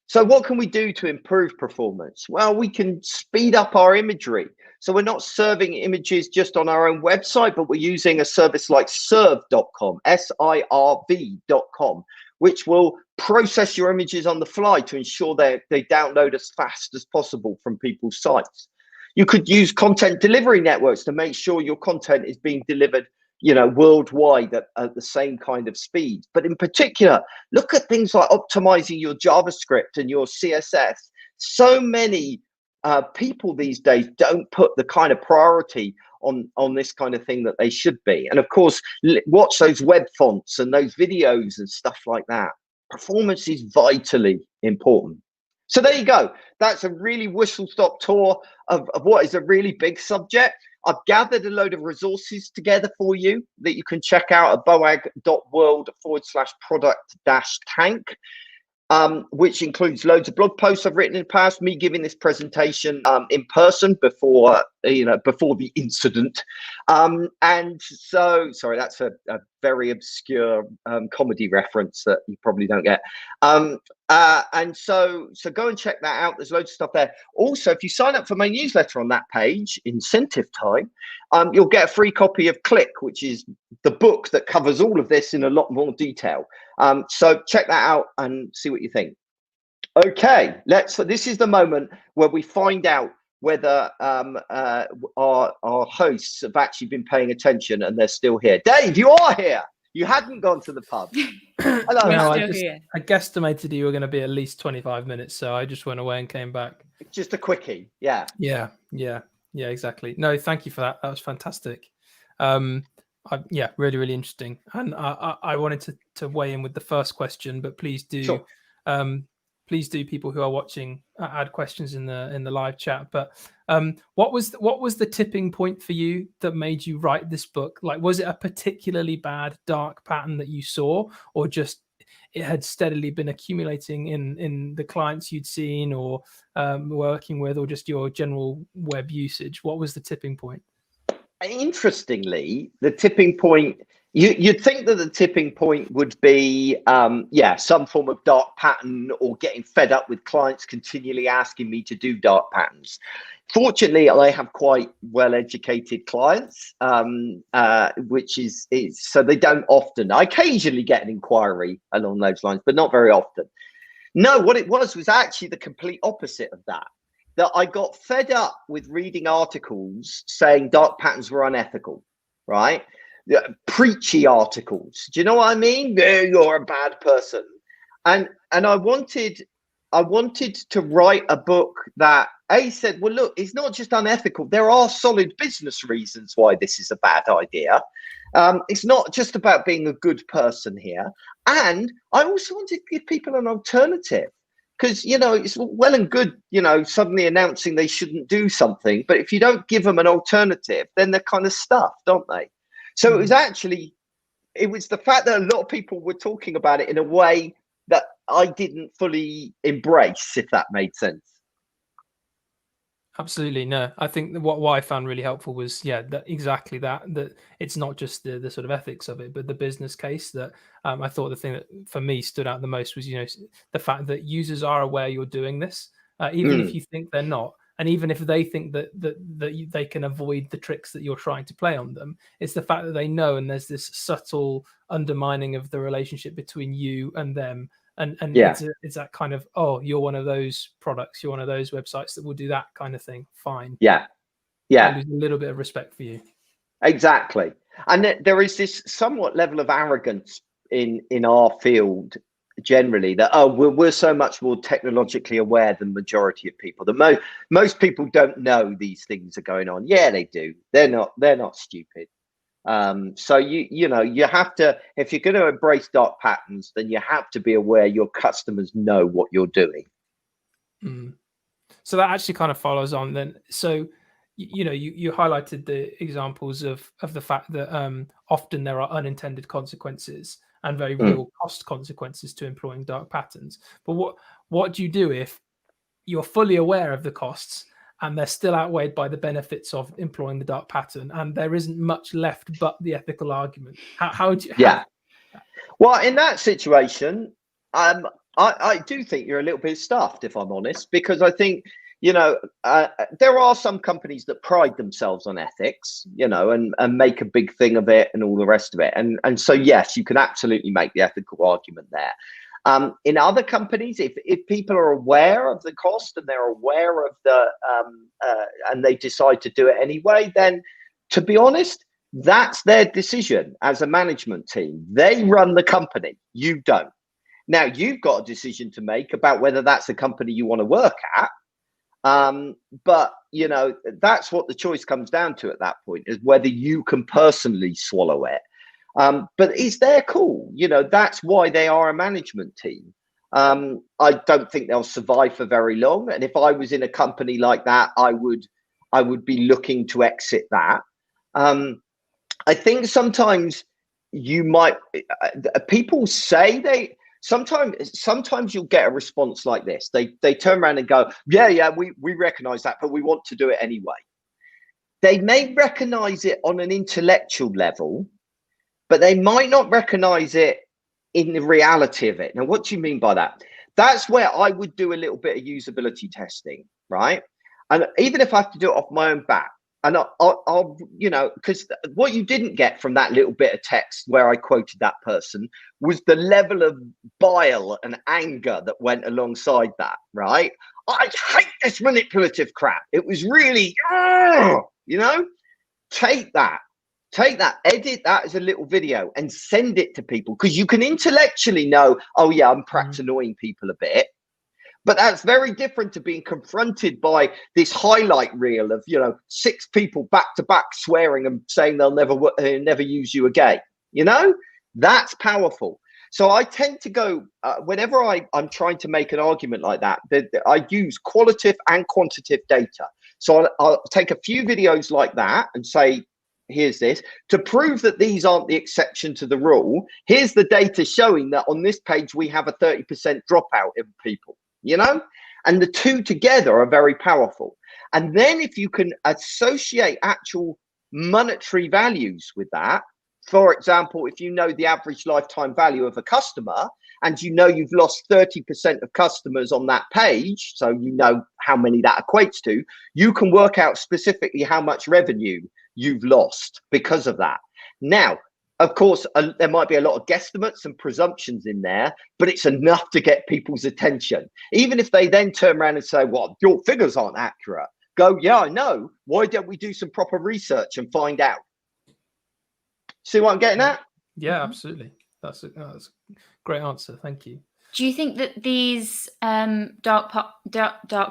So what can we do to improve performance? Well, we can speed up our imagery. So we're not serving images just on our own website, but we're using a service like sirv.com, SIRV.com, which will process your images on the fly to ensure they download as fast as possible from people's sites. You could use content delivery networks to make sure your content is being delivered, worldwide at the same kind of speed. But in particular, look at things like optimizing your JavaScript and your CSS. So many people these days don't put the kind of priority on this kind of thing that they should be. And of course, watch those web fonts and those videos and stuff like that. Performance is vitally important. So there you go. That's a really whistle-stop tour of what is a really big subject. I've gathered a load of resources together for you that you can check out at boag.world/product-tank. Which includes loads of blog posts I've written in the past, me giving this presentation in person before the incident. And so, sorry, that's a very obscure comedy reference that you probably don't get. And so go and check that out. There's loads of stuff there. Also, if you sign up for my newsletter on that page, incentive time, you'll get a free copy of Click, which is the book that covers all of this in a lot more detail. So check that out and see what you think. Okay, this is the moment where we find out whether our hosts have actually been paying attention and they're still here. Dave, you are here. You hadn't gone to the pub. Hello. No, I guestimated you were going to be at least 25 minutes, so I just went away and came back. Just a quickie, yeah. Yeah, exactly. No, thank you for that. That was fantastic. Yeah, really, really interesting. And I wanted to weigh in with the first question, but please do, sure. Please do, people who are watching, add questions in the live chat. But what was the tipping point for you that made you write this book? Like, was it a particularly bad dark pattern that you saw, or just it had steadily been accumulating in the clients you'd seen or working with, or just your general web usage? What was the tipping point? Interestingly, the tipping point, you'd think that the tipping point would be, some form of dark pattern or getting fed up with clients continually asking me to do dark patterns. Fortunately, I have quite well-educated clients, which is so they don't often. I occasionally get an inquiry along those lines, but not very often. No, what it was actually the complete opposite of that. That I got fed up with reading articles saying dark patterns were unethical, right? Preachy articles. Do you know what I mean? You're a bad person. And I wanted to write a book that said, well, look, it's not just unethical. There are solid business reasons why this is a bad idea. It's not just about being a good person here. And I also wanted to give people an alternative. Because, it's well and good, suddenly announcing they shouldn't do something. But if you don't give them an alternative, then they're kind of stuffed, don't they? So it was the fact that a lot of people were talking about it in a way that I didn't fully embrace, if that made sense. Absolutely. No, I think what I found really helpful was, exactly that it's not just the sort of ethics of it, but the business case that I thought the thing that for me stood out the most was, the fact that users are aware you're doing this, even if you think they're not. And even if they think that they can avoid the tricks that you're trying to play on them, it's the fact that they know, and there's this subtle undermining of the relationship between you and them. And it's that kind of, oh, you're one of those products, you're one of those websites that will do that kind of thing. Fine. Yeah. I lose a little bit of respect for you. Exactly. And there is this somewhat level of arrogance in our field generally that, we're so much more technologically aware than the majority of people. Most people don't know these things are going on. Yeah, they do. They're not stupid. So you have to, if you're going to embrace dark patterns, then you have to be aware your customers know what you're doing. So that actually kind of follows on then. So you highlighted the examples of the fact that often there are unintended consequences and very real cost consequences to employing dark patterns. But what do you do if you're fully aware of the costs and they're still outweighed by the benefits of employing the dark pattern, and there isn't much left but the ethical argument? How do you? Well, in that situation, I do think you're a little bit stuffed, if I'm honest, because I think there are some companies that pride themselves on ethics, and make a big thing of it and all the rest of it, and so yes, you can absolutely make the ethical argument there. In other companies, if people are aware of the cost and they're aware of and they decide to do it anyway, then to be honest, that's their decision as a management team. They run the company, you don't. Now you've got a decision to make about whether that's a company you want to work at. But you know, that's what the choice comes down to at that point, is whether you can personally swallow it. But it's their call. You know, that's why they are a management team. I don't think they'll survive for very long. And if I was in a company like that, I would be looking to exit that. I think sometimes you might, people say sometimes you'll get a response like this. They turn around and go, yeah, we recognize that, but we want to do it anyway. They may recognize it on an intellectual level, but they might not recognize it in the reality of it. Now, what do you mean by that? That's where I would do a little bit of usability testing, right? And even if I have to do it off my own back, and I'll you know, because what you didn't get from that little bit of text where I quoted that person was the level of bile and anger that went alongside that, right? I hate this manipulative crap. It was really, you know, take that, edit that as a little video and send it to people, because you can intellectually know, oh yeah, I'm perhaps annoying people a bit. But that's very different to being confronted by this highlight reel of, you know, 6 people back to back swearing and saying they'll never use you again. You know, that's powerful. So I tend to go, whenever I'm trying to make an argument like that, I use qualitative and quantitative data. So I'll take a few videos like that and say, here's this to prove that these aren't the exception to the rule. Here's the data showing that on this page, we have a 30% dropout in people. You know, and the two together are very powerful. And then if you can associate actual monetary values with that, for example, if you know the average lifetime value of a customer and you know you've lost 30% of customers on that page, so you know how many that equates to, you can work out specifically how much revenue you've lost because of that. Now, of course, there might be a lot of guesstimates and presumptions in there, but it's enough to get people's attention. Even if they then turn around and say, well, your figures aren't accurate. Go, yeah, I know. Why don't we do some proper research and find out? See what I'm getting at? Yeah, absolutely. That's a great answer. Thank you. Do you think that these dark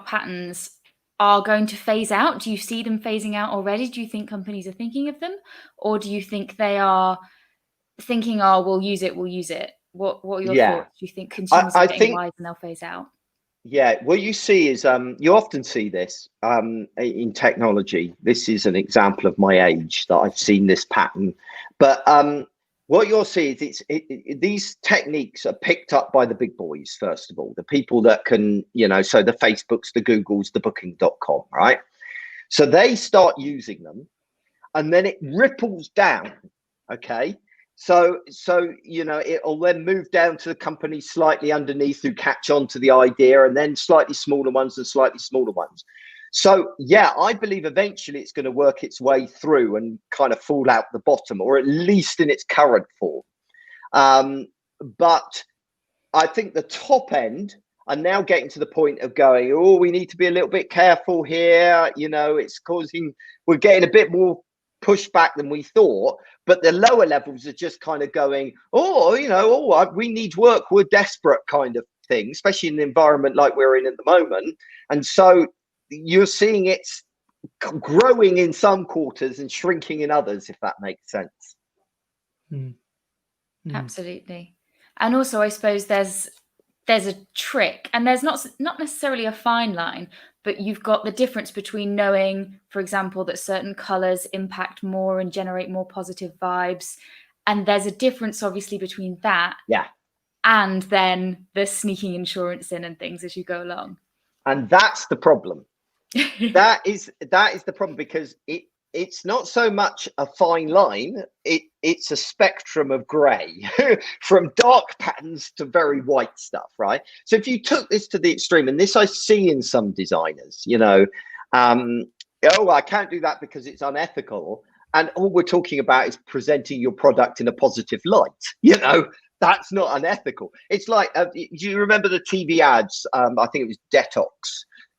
patterns are going to phase out? Do you see them phasing out already? Do you think companies are thinking of them? Or do you think they are thinking, oh, we'll use it. What are your thoughts? Do you think consumers are getting wise and they'll phase out? Yeah, what you see is you often see this in technology. This is an example of my age that I've seen this pattern. But what you'll see is these techniques are picked up by the big boys, first of all, the people that can, you know, so the Facebooks, the Googles, the Booking.com, right? So they start using them and then it ripples down, okay? So you know, it'll then move down to the company slightly underneath who catch on to the idea, and then slightly smaller ones and slightly smaller ones. So yeah, I believe eventually it's going to work its way through and kind of fall out the bottom, or at least in its current form. But I think the top end are now getting to the point of going, oh, we need to be a little bit careful here. You know, we're getting a bit more pushback than we thought, but the lower levels are just kind of going, oh, you know, we need work, we're desperate kind of thing, especially in the environment like we're in at the moment. And so you're seeing it's growing in some quarters and shrinking in others, if that makes sense. Absolutely. And also, I suppose there's a trick, and there's not necessarily a fine line, but you've got the difference between knowing, for example, that certain colors impact more and generate more positive vibes. And there's a difference, obviously, between that and then the sneaking insurance in and things as you go along. And that's the problem. that is the problem, because it's not so much a fine line, it's a spectrum of gray from dark patterns to very white stuff, right? So if you took this to the extreme, and this I see in some designers, you know, oh, I can't do that because it's unethical, and all we're talking about is presenting your product in a positive light, you know, That's not unethical. It's like, do you remember the TV ads? I think it was Detox.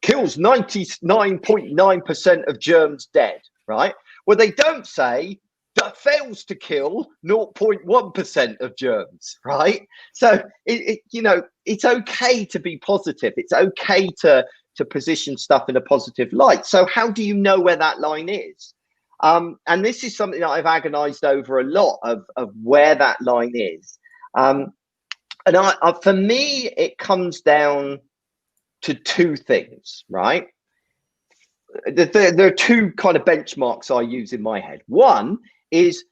Kills 99.9% of germs dead, right? Well, they don't say that fails to kill 0.1% of germs, right? So, it's okay to be positive. It's okay to position stuff in a positive light. So how do you know where that line is? And this is something that I've agonized over a lot of where that line is. And for me, it comes down to two things, right? There are two kind of benchmarks I use in my head. One is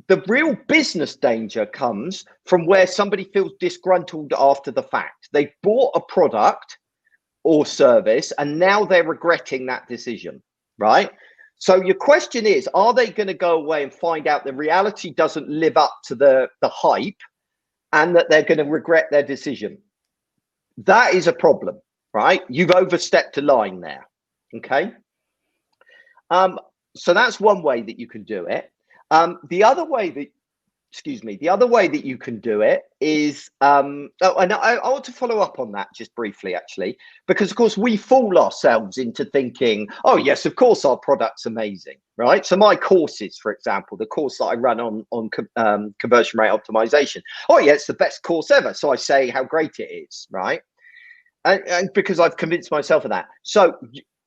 the real business danger comes from where somebody feels disgruntled after the fact. They bought a product or service and now they're regretting that decision, right? So your question is, are they going to go away and find out the reality doesn't live up to the hype and that they're going to regret their decision? That is a problem, right? You've overstepped a line there. Okay. So that's one way that you can do it. The other way that you can do it is, and I want to follow up on that just briefly, actually, because of course we fool ourselves into thinking, oh yes, of course our product's amazing, right? So my courses, for example, the course that I run on conversion rate optimization, oh yeah, it's the best course ever. So I say how great it is, right? And because I've convinced myself of that. So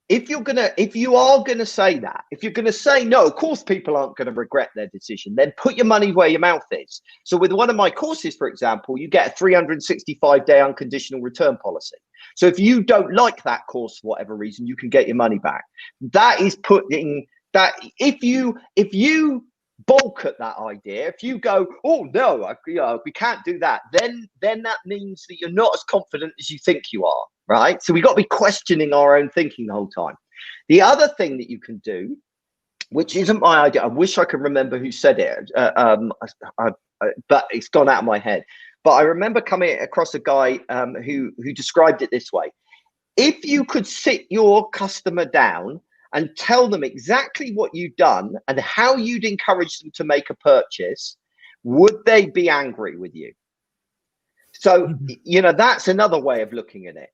if you are gonna say that, if you're gonna say no, of course people aren't gonna regret their decision, then put your money where your mouth is. So with one of my courses, for example, you get a 365-day unconditional return policy. So if you don't like that course for whatever reason, you can get your money back. That is putting that, if you balk at that idea, if you go, oh no, we can't do that, then that means that you're not as confident as you think you are. Right. So we got to be questioning our own thinking the whole time. The other thing that you can do, which isn't my idea, I wish I could remember who said it, but it's gone out of my head. But I remember coming across a guy who described it this way. If you could sit your customer down and tell them exactly what you've done and how you'd encourage them to make a purchase, would they be angry with you? So, that's another way of looking at it.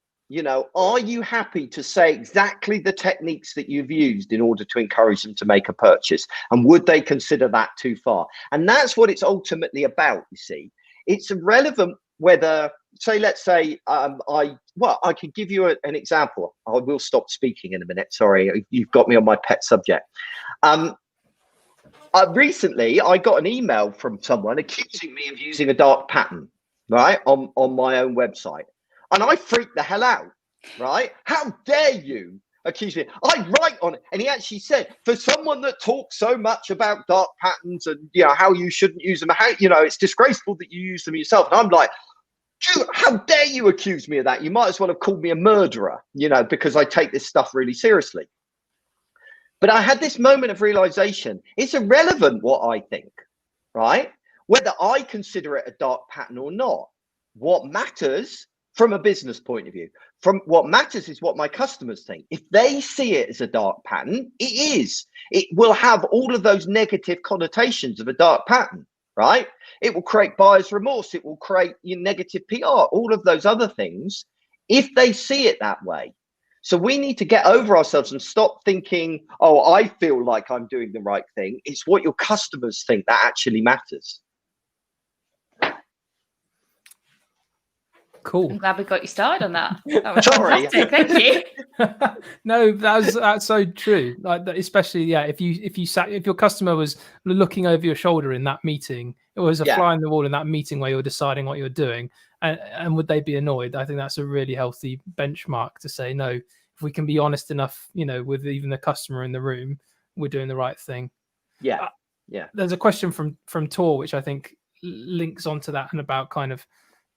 Are you happy to say exactly the techniques that you've used in order to encourage them to make a purchase? And would they consider that too far? And that's what it's ultimately about, you see. It's irrelevant whether, let's say, I could give you an example. I will stop speaking in a minute. Sorry, you've got me on my pet subject. Recently, I got an email from someone accusing me of using a dark pattern, right, on my own website. And I freaked the hell out, right? How dare you accuse me? I write on it. And he actually said, for someone that talks so much about dark patterns and, how you shouldn't use them, how, it's disgraceful that you use them yourself. And I'm like, how dare you accuse me of that? You might as well have called me a murderer, because I take this stuff really seriously. But I had this moment of realization. It's irrelevant what I think, right? Whether I consider it a dark pattern or not. What matters from a business point of view, what matters is what my customers think. If they see it as a dark pattern, it will have all of those negative connotations of a dark pattern, right? It will create buyer's remorse. It will create negative PR, all of those other things, if they see it that way. So we need to get over ourselves and stop thinking, oh, I feel like I'm doing the right thing. It's what your customers think that actually matters. Cool. I'm glad we got you started on that. That was Sorry. fantastic. Thank you. No, that's so true. Like, especially, if your customer was looking over your shoulder in that meeting, it was a fly on the wall in that meeting where you're deciding what you're doing, and would they be annoyed? I think that's a really healthy benchmark to say, no, if we can be honest enough, with even the customer in the room, we're doing the right thing. Yeah. There's a question from Tor, which I think links onto that and about kind of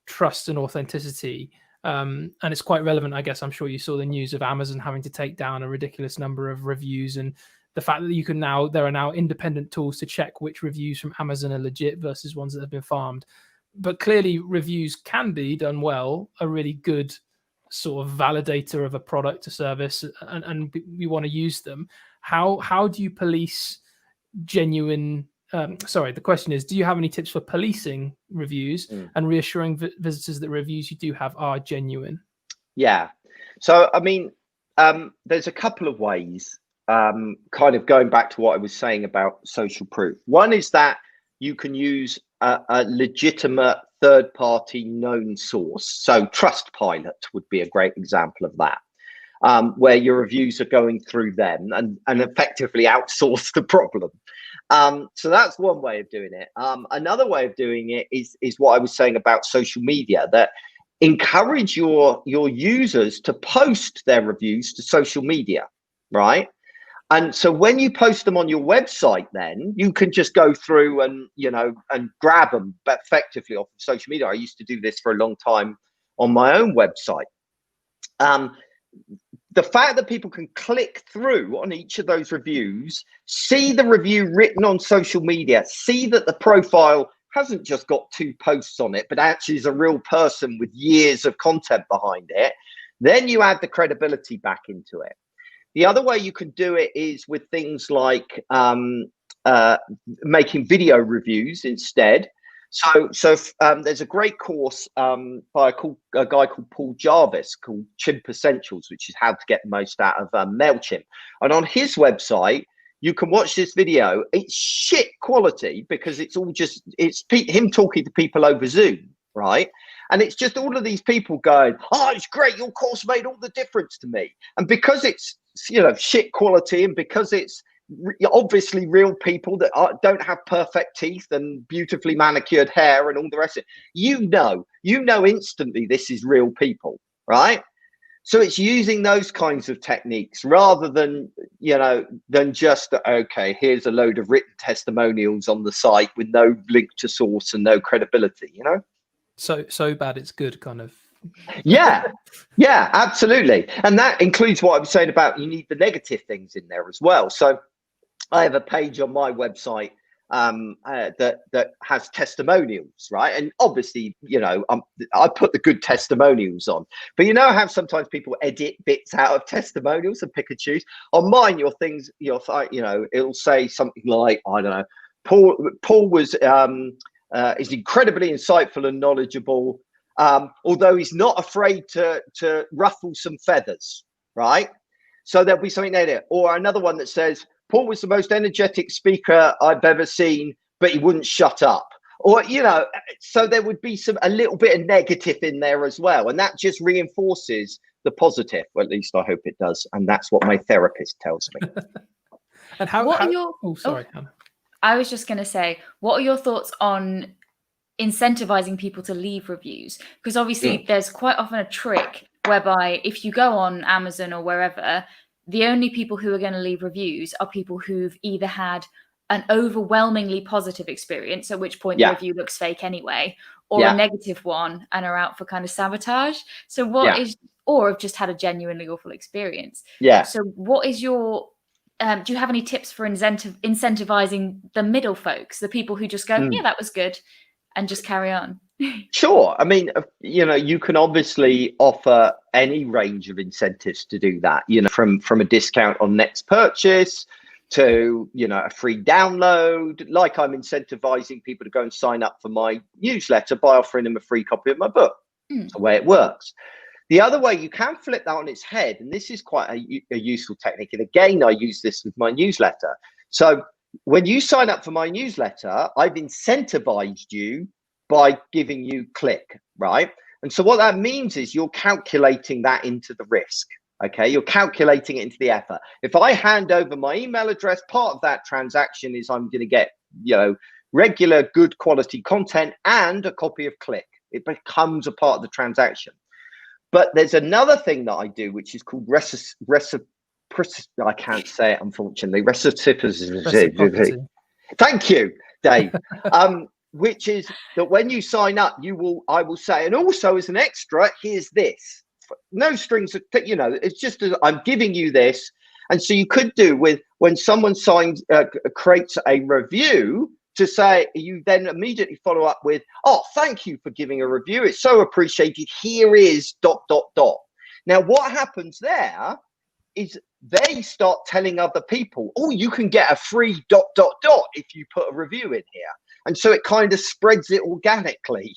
trust and authenticity, and it's quite relevant. I guess I'm sure you saw the news of Amazon having to take down a ridiculous number of reviews, and the fact that there are now independent tools to check which reviews from Amazon are legit versus ones that have been farmed. But clearly reviews can be done well, a really good sort of validator of a product or service, and we want to use them. How do you police genuine sorry, the question is, do you have any tips for policing reviews and reassuring visitors that reviews you do have are genuine? Yeah. So, I mean, there's a couple of ways, kind of going back to what I was saying about social proof. One is that you can use a legitimate third-party known source. So Trustpilot would be a great example of that, where your reviews are going through them and effectively outsource the problem. So that's one way of doing it. Another way of doing it is what I was saying about social media, that encourage your users to post their reviews to social media, right? And so when you post them on your website, then you can just go through and, you know, and grab them effectively off of social media. I used to do this for a long time on my own website. The fact that people can click through on each of those reviews, see the review written on social media, see that the profile hasn't just got 2 posts on it, but actually is a real person with years of content behind it, then you add the credibility back into it. The other way you can do it is with things like making video reviews instead. So there's a great course by a guy called Paul Jarvis called Chimp Essentials, which is how to get the most out of MailChimp. And on his website, you can watch this video. It's shit quality because it's him talking to people over Zoom, right? And it's just all of these people going, "Oh, it's great. Your course made all the difference to me." And because it's, you know, shit quality, and because it's obviously real people that don't have perfect teeth and beautifully manicured hair and all the rest of it, you know instantly this is real people, right? So it's using those kinds of techniques rather than, you know, than just, okay, here's a load of written testimonials on the site with no link to source and no credibility, you know? So bad it's good kind of. Yeah, absolutely. And that includes what I was saying about you need the negative things in there as well. So I have a page on my website that has testimonials, right? And obviously, you know, I put the good testimonials on, but you know how sometimes people edit bits out of testimonials and pick and choose. On mine, your things, you know, it'll say something like, I don't know, Paul was is incredibly insightful and knowledgeable, although he's not afraid to ruffle some feathers, right? So there'll be something there. Or another one that says, Paul was the most energetic speaker I've ever seen, but he wouldn't shut up. Or, you know, so there would be a little bit of negative in there as well. And that just reinforces the positive. Well, at least I hope it does. And that's what my therapist tells me. And sorry, Hannah. I was just going to say, what are your thoughts on incentivizing people to leave reviews? Because obviously there's quite often a trick whereby if you go on Amazon or wherever, the only people who are going to leave reviews are people who've either had an overwhelmingly positive experience, at which point the review looks fake anyway, or a negative one and are out for kind of sabotage. So or have just had a genuinely awful experience. Yeah. So what is your, do you have any tips for incentivizing the middle folks, the people who just go, yeah, that was good, and just carry on? Sure. I mean, you know, you can obviously offer any range of incentives to do that, you know, from a discount on next purchase to, you know, a free download. Like I'm incentivizing people to go and sign up for my newsletter by offering them a free copy of my book. That's the way it works. The other way you can flip that on its head, and this is quite a useful technique. And again, I use this with my newsletter. So when you sign up for my newsletter, I've incentivized you by giving you click, right? And so what that means is you're calculating that into the risk, okay? You're calculating it into the effort. If I hand over my email address, part of that transaction is I'm going to get, you know, regular good quality content and a copy of click. It becomes a part of the transaction. But there's another thing that I do, which is called I can't say it, unfortunately. Reciprocity. Thank you, Dave. Which is that when you sign up, I will say, and also as an extra, here's this. No strings, you know, it's just I'm giving you this. And so you could do with when someone creates a review to say, you then immediately follow up with, oh, thank you for giving a review. It's so appreciated. Here is ... Now, what happens there is they start telling other people, oh, you can get a free ... if you put a review in here. And so it kind of spreads it organically.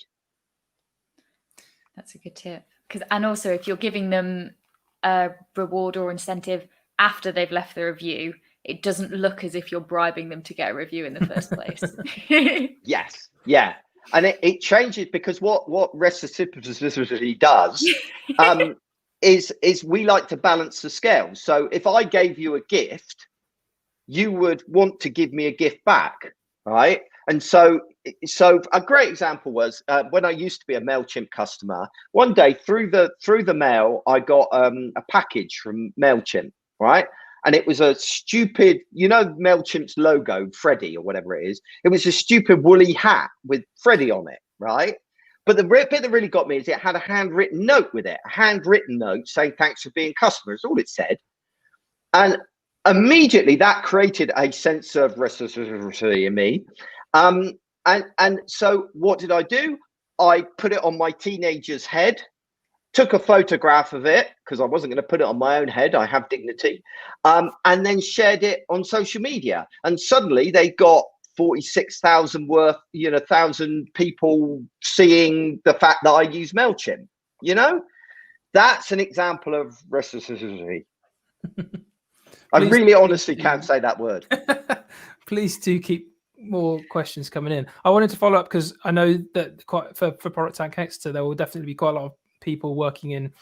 That's a good tip. And also, if you're giving them a reward or incentive after they've left the review, it doesn't look as if you're bribing them to get a review in the first place. Yes, yeah. And it changes, because what reciprocity does is we like to balance the scale. So if I gave you a gift, you would want to give me a gift back, right? And so a great example was when I used to be a MailChimp customer. One day through the mail, I got a package from MailChimp, right? And it was a stupid, MailChimp's logo, Freddy or whatever it is. It was a stupid woolly hat with Freddy on it, right? But the bit that really got me is it had a handwritten note with it, a handwritten note saying, thanks for being customers, all it said. And immediately that created a sense of reciprocity in me. And so what did I do? I put it on my teenager's head, took a photograph of it, because I wasn't going to put it on my own head. I have dignity. And then shared it on social media. And suddenly they got 46,000 worth, 1,000 people seeing the fact that I use MailChimp. That's an example of reciprocity. I really honestly can't say that word. Please do keep more questions coming in. I wanted to follow up because I know that for ProductTank Exeter, there will definitely be quite a lot of people working in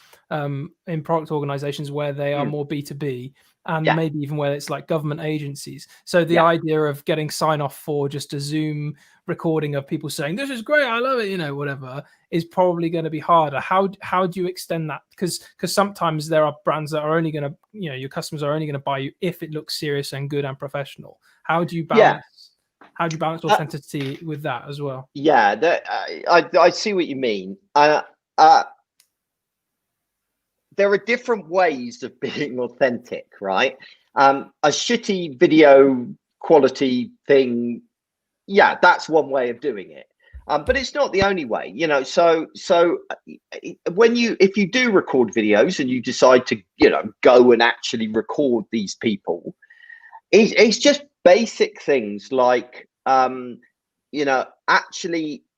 product organizations where they are more B2B, and maybe even where it's like government agencies. So the idea of getting sign off for just a Zoom recording of people saying, this is great, I love it, whatever, is probably going to be harder. How do you extend that? Because sometimes there are brands that are only going to, your customers are only going to buy you if it looks serious and good and professional. How do you balance? How do you balance authenticity with that as well? Yeah, I see what you mean. There are different ways of being authentic, right? A shitty video quality thing, that's one way of doing it. But it's not the only way, So if you do record videos and you decide to, go and actually record these people, it's just basic things like, actually,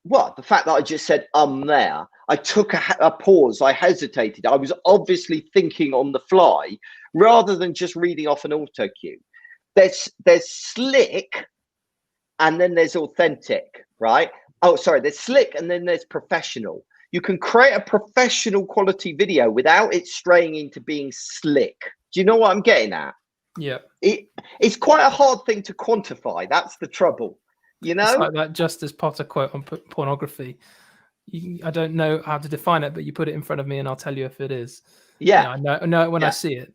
the fact that I just said, there, I took a pause, I hesitated. I was obviously thinking on the fly rather than just reading off an auto cue. There's slick and then there's authentic, right? Oh, sorry, there's slick and then there's professional. You can create a professional quality video without it straying into being slick. Do you know what I'm getting at? Yeah. It's quite a hard thing to quantify. That's the trouble. It's like that Justice Potter quote on pornography. I don't know how to define it, but you put it in front of me and I'll tell you if it is. I know it when I see it.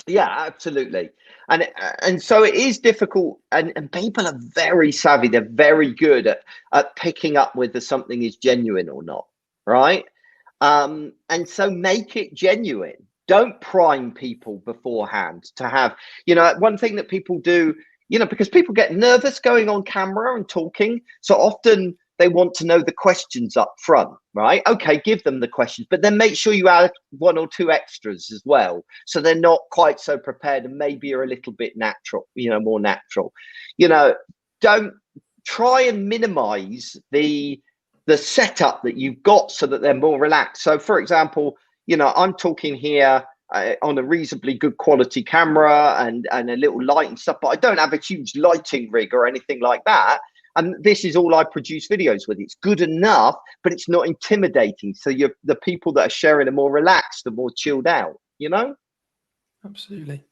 Yeah, absolutely. And so it is difficult, and people are very savvy. They're very good at picking up whether something is genuine or not, right? And so make it genuine. Don't prime people beforehand to have, one thing that people do, because people get nervous going on camera and talking. So often they want to know the questions up front, right? Okay, give them the questions, but then make sure you add 1 or 2 extras as well. So they're not quite so prepared and maybe are a little bit natural, more natural. Don't try and minimize the setup that you've got so that they're more relaxed. So for example, I'm talking here on a reasonably good quality camera and a little light and stuff, but I don't have a huge lighting rig or anything like that. And this is all I produce videos with. It's good enough, but it's not intimidating. So the people that are sharing are more relaxed, and more chilled out, Absolutely.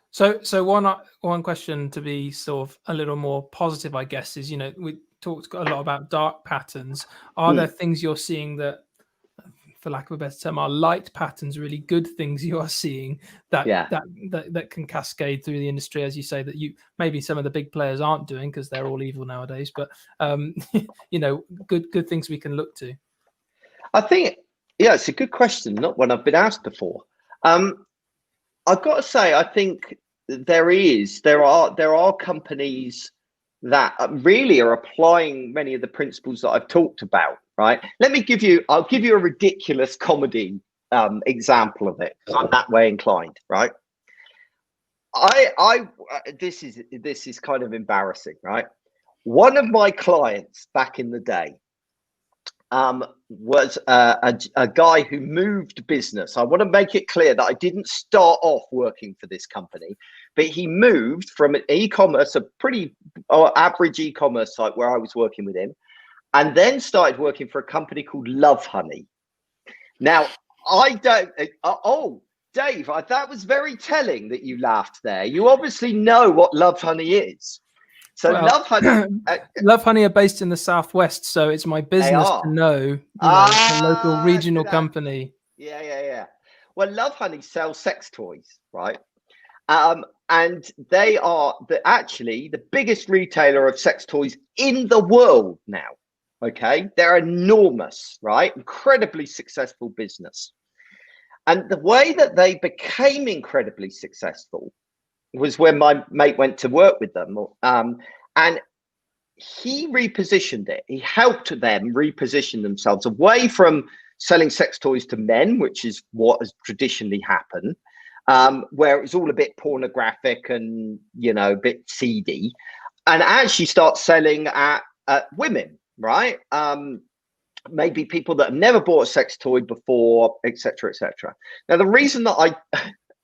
So one question to be sort of a little more positive, I guess, is, we talked a lot about dark patterns. Are there things you're seeing that, for lack of a better term, are light patterns, really good things you are seing that can cascade through the industry, as you say, that maybe some of the big players aren't doing because they're all evil nowadays, but good things we can look to? I think, it's a good question, not one I've been asked before. I've got to say, I think there are companies that really are applying many of the principles that I've talked about. Right. I'll give you a ridiculous comedy example of it, because I'm that way inclined, right? This is kind of embarrassing, right? One of my clients back in the day was a guy who moved business. I want to make it clear that I didn't start off working for this company, but he moved from an e-commerce, a pretty average e-commerce site where I was working with him, and then started working for a company called Love Honey. Now, I don't, oh, Dave, that was very telling that you laughed there. You obviously know what Love Honey is. So well, Love Honey, Love Honey are based in the Southwest, so it's my business to know, the local regional company. Yeah. Well, Love Honey sells sex toys, right? And they are actually the biggest retailer of sex toys in the world now. Okay, they're enormous, right? Incredibly successful business. And the way that they became incredibly successful was when my mate went to work with them, and he repositioned it. He helped them reposition themselves away from selling sex toys to men, which is what has traditionally happened, where it was all a bit pornographic and, a bit seedy, and actually start selling at women, right? Maybe people that have never bought a sex toy before, etc., etc. Now, the reason that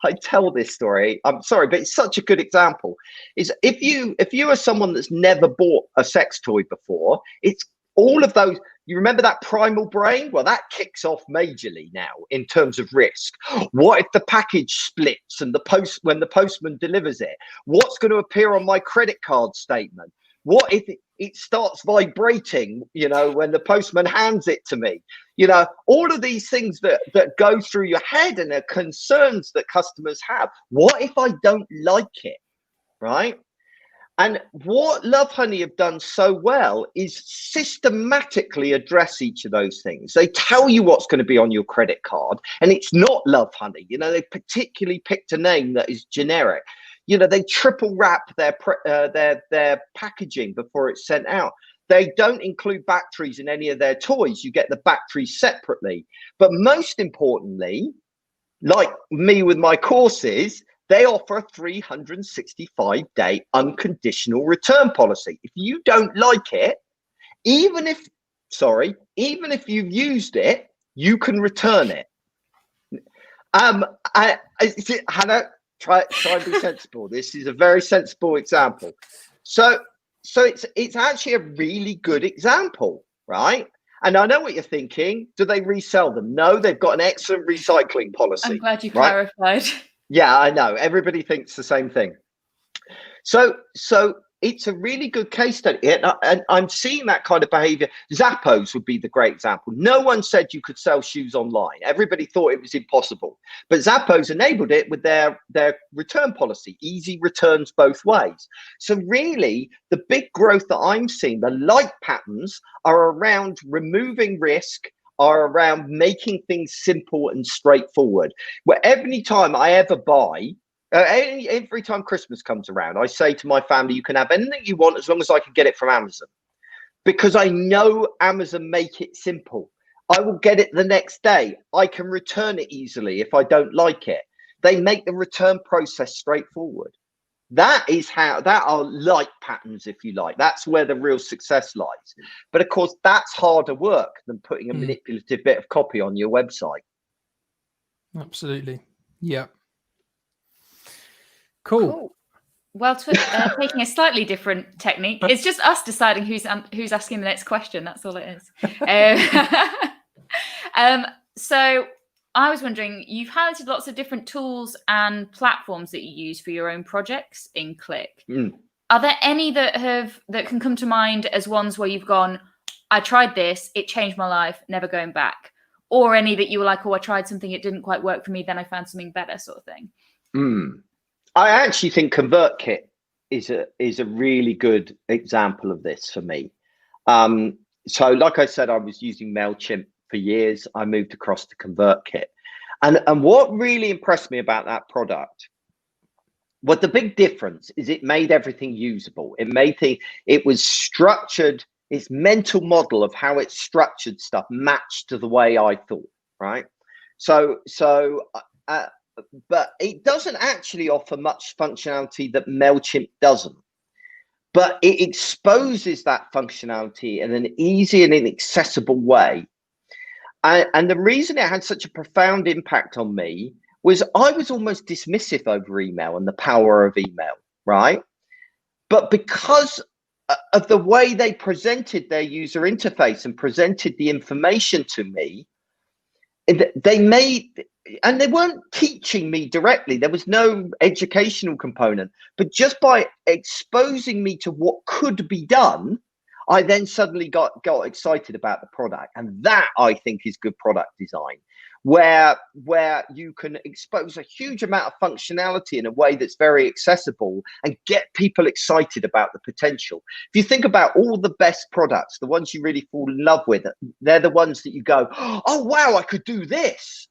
I tell this story, I'm sorry, but it's such a good example, is if you are someone that's never bought a sex toy before, it's all of those, you remember that primal brain? Well, that kicks off majorly now in terms of risk. What if the package splits and when the postman delivers it? What's going to appear on my credit card statement? What if it starts vibrating, when the postman hands it to me? All of these things that go through your head and are concerns that customers have. What if I don't like it, right? And what Love Honey have done so well is systematically address each of those things. They tell you what's going to be on your credit card, and it's not Love Honey. They particularly picked a name that is generic. They triple wrap their packaging before it's sent out. They don't include batteries in any of their toys. You get the batteries separately. But most importantly, like me with my courses, they offer a 365-day unconditional return policy. If you don't like it, even if you've used it, you can return it. Hannah, try and be sensible. This is a very sensible example. So it's actually a really good example, right? And I know what you're thinking. Do they resell them? No, they've got an excellent recycling policy. I'm glad you clarified. Yeah, I know. Everybody thinks the same thing. So it's a really good case study. And I'm seeing that kind of behavior. Zappos would be the great example. No one said you could sell shoes online. Everybody thought it was impossible. But Zappos enabled it with their return policy, easy returns both ways. So really, the big growth that I'm seeing, the light patterns are around removing risk, are around making things simple and straightforward. Where every time I ever buy, every time Christmas comes around, I say to my family, you can have anything you want as long as I can get it from Amazon. Because I know Amazon make it simple. I will get it the next day. I can return it easily if I don't like it. They make the return process straightforward. That are light patterns, if you like. That's where the real success lies. But of course, that's harder work than putting a manipulative bit of copy on your website. Absolutely. Yeah. Cool. Well, taking a slightly different technique, it's just us deciding who's asking the next question. That's all it is. So I was wondering, you've highlighted lots of different tools and platforms that you use for your own projects in Click. Are there any that can come to mind as ones where you've gone, I tried this, it changed my life, never going back? Or any that you were like, oh, I tried something, it didn't quite work for me, then I found something better, sort of thing? I actually think ConvertKit is a really good example of this for me. So like I said, I was using MailChimp for years. I moved across to ConvertKit. And what really impressed me about that product, what the big difference is, it made everything usable. It was structured, its mental model of how it structured stuff matched to the way I thought, right? But it doesn't actually offer much functionality that MailChimp doesn't. But it exposes that functionality in an easy and inaccessible way. And the reason it had such a profound impact on me was I was almost dismissive over email and the power of email, right? But because of the way they presented their user interface and presented the information to me, they made, and they weren't teaching me directly, there was no educational component, but just by exposing me to what could be done, I then suddenly got excited about the product. And that, I think, is good product design, where you can expose a huge amount of functionality in a way that's very accessible and get people excited about the potential. If you think about all the best products, the ones you really fall in love with, they're the ones that you go, oh, wow, I could do this.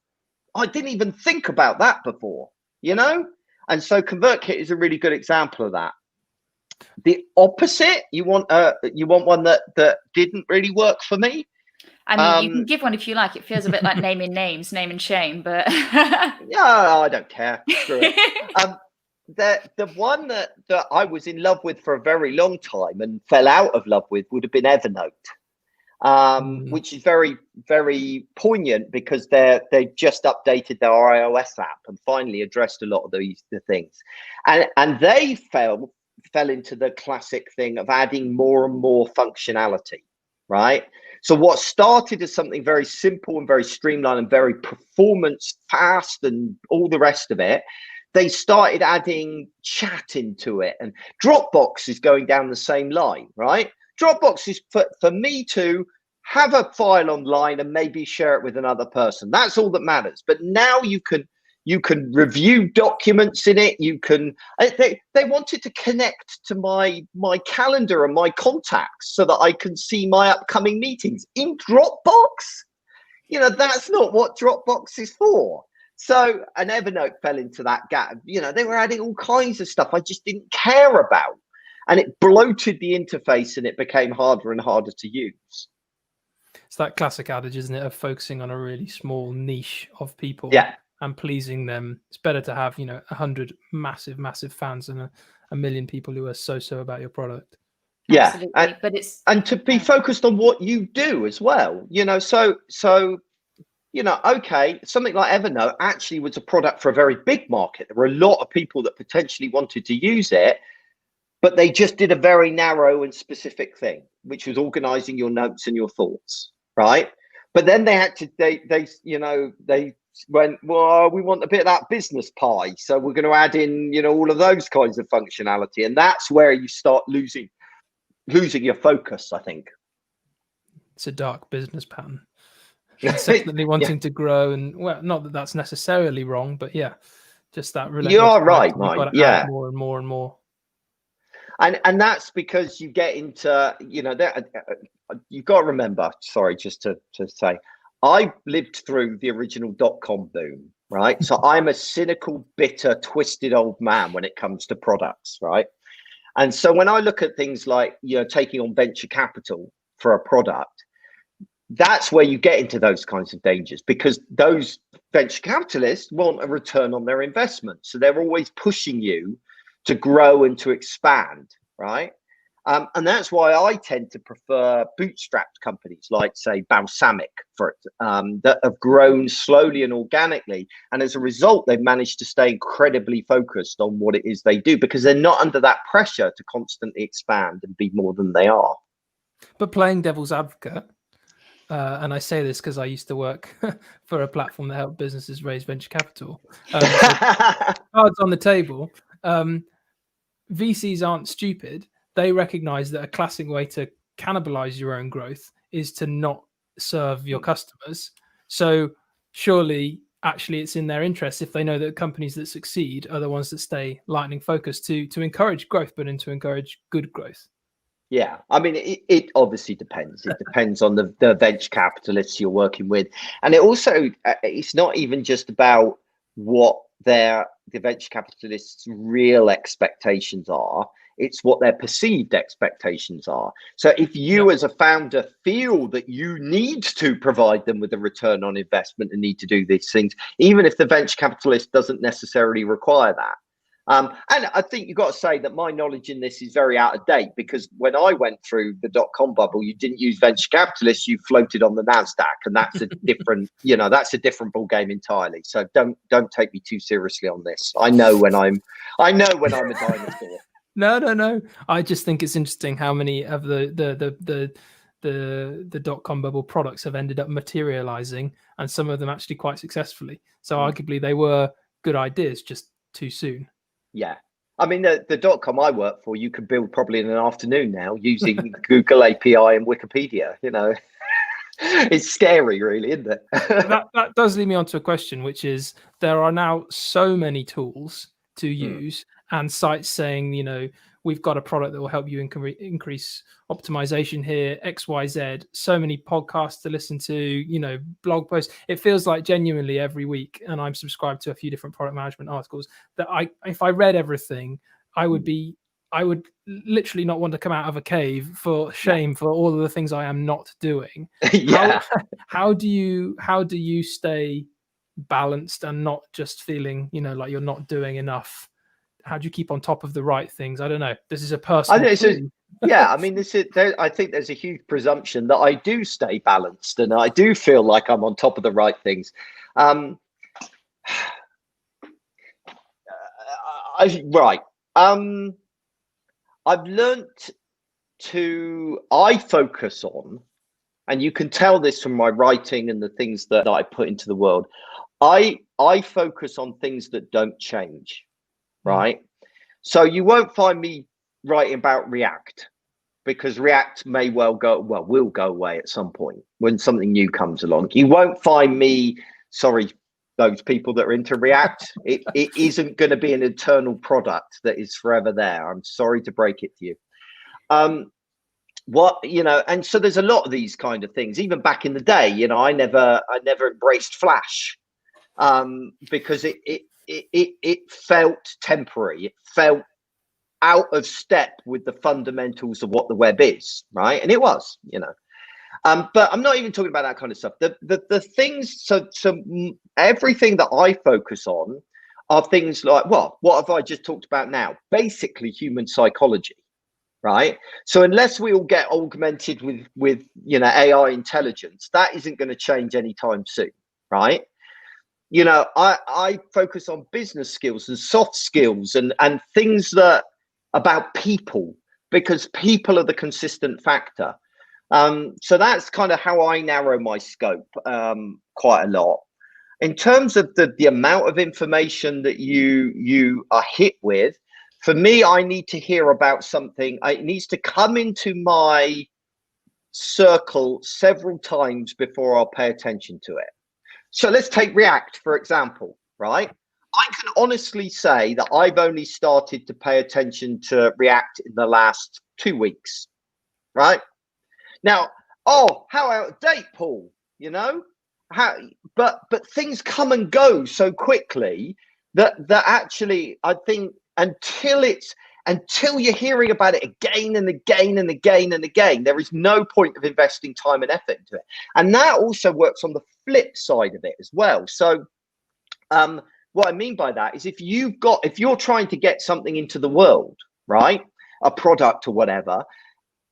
I didn't even think about that before, you know? And so ConvertKit is a really good example of that. The opposite, you want one that didn't really work for me. I mean, you can give one if you like. It feels a bit like naming names, name and shame, but yeah, I don't care. Screw it. The one that I was in love with for a very long time and fell out of love with would have been Evernote, which is very, very poignant because they've just updated their iOS app and finally addressed a lot of the things, and they fell into the classic thing of adding more and more functionality, right? So what started as something very simple and very streamlined and very performance fast and all the rest of it, they started adding chat into it. And Dropbox is going down the same line, right? Dropbox is for me to have a file online and maybe share it with another person. That's all that matters. But now you can review documents in it. You can, they wanted to connect to my calendar and my contacts so that I can see my upcoming meetings in Dropbox. You know, that's not what Dropbox is for. So, and Evernote fell into that gap. You know, they were adding all kinds of stuff I just didn't care about. And it bloated the interface and it became harder and harder to use. It's that classic adage, isn't it, of focusing on a really small niche of people. Yeah. And pleasing them. It's better to have, 100 massive fans than a million people who are so about your product. Yeah, absolutely. But it's to be focused on what you do as well. So okay, something like Evernote actually was a product for a very big market. There were a lot of people that potentially wanted to use it, but they just did a very narrow and specific thing, which was organizing your notes and your thoughts, right? But then they had to they went, well, we want a bit of that business pie, so we're going to add in all of those kinds of functionality, and that's where you start losing your focus, I think. It's a dark business pattern. Definitely wanting to grow, and well, not that that's necessarily wrong, but yeah, just that you are right, Mike. Yeah, more and more and more, and that's because you get into you've got to remember, sorry, just to say, I lived through the original .com boom, right? So I'm a cynical, bitter, twisted old man when it comes to products, right? And so when I look at things like, taking on venture capital for a product, that's where you get into those kinds of dangers, because those venture capitalists want a return on their investment. So they're always pushing you to grow and to expand, right? And that's why I tend to prefer bootstrapped companies like, say, Balsamic, that have grown slowly and organically. And as a result, they've managed to stay incredibly focused on what it is they do, because they're not under that pressure to constantly expand and be more than they are. But playing devil's advocate, and I say this because I used to work for a platform that helped businesses raise venture capital. So cards on the table. VCs aren't stupid. They recognize that a classic way to cannibalize your own growth is to not serve your customers. So surely, actually, it's in their interest, if they know that companies that succeed are the ones that stay lightning focused, to encourage growth, but to encourage good growth. Yeah, I mean, it obviously depends. It depends on the venture capitalists you're working with. And it also, it's not even just about what the venture capitalists' real expectations are. It's what their perceived expectations are. So if you as a founder feel that you need to provide them with a return on investment and need to do these things, even if the venture capitalist doesn't necessarily require that. And I think you've got to say that my knowledge in this is very out of date, because when I went through the dot-com bubble, you didn't use venture capitalists, you floated on the NASDAQ, and that's a different, that's a different ball game entirely. So don't take me too seriously on this. I know when I'm a dinosaur. No. I just think it's interesting how many of the dot-com bubble products have ended up materializing, and some of them actually quite successfully. So arguably they were good ideas, just too soon. Yeah. I mean, the dot-com I work for, you can build probably in an afternoon now using Google API and Wikipedia, It's scary, really, isn't it? that does lead me on to a question, which is, there are now so many tools to use and sites saying, we've got a product that will help you increase optimization here, XYZ, so many podcasts to listen to, blog posts. It feels like genuinely every week, and I'm subscribed to a few different product management articles, that if I read everything, I would literally not want to come out of a cave for shame for all of the things I am not doing. How do you stay balanced and not just feeling, like you're not doing enough? How do you keep on top of the right things? I don't know. This is a personal thing. I mean, I think there's a huge presumption that I do stay balanced and I do feel like I'm on top of the right things. I've learnt I focus on, and you can tell this from my writing and the things that I put into the world, I focus on things that don't change. Right. So you won't find me writing about React, because React will go away at some point when something new comes along. You won't find me, sorry, those people that are into React, it isn't going to be an eternal product that is forever there. I'm sorry to break it to you. And so there's a lot of these kind of things. Even back in the day, I never embraced Flash because it felt temporary. It felt out of step with the fundamentals of what the web is, right? And it was, but I'm not even talking about that kind of stuff. The things, so everything that I focus on are things like, what have I just talked about now? Basically human psychology, right? So unless we all get augmented with AI intelligence, that isn't going to change anytime soon, right? I focus on business skills and soft skills and things that about people, because people are the consistent factor. So that's kind of how I narrow my scope quite a lot. In terms of the amount of information that you are hit with, for me, I need to hear about something. It needs to come into my circle several times before I'll pay attention to it. So let's take React, for example, right? I can honestly say that I've only started to pay attention to React in the last 2 weeks, right? Now, how out of date, Paul, but things come and go so quickly that actually, I think until you're hearing about it again and again and again and again, there is no point of investing time and effort into it. And that also works on the flip side of it as well. So what I mean by that is if you're trying to get something into the world, right, a product or whatever,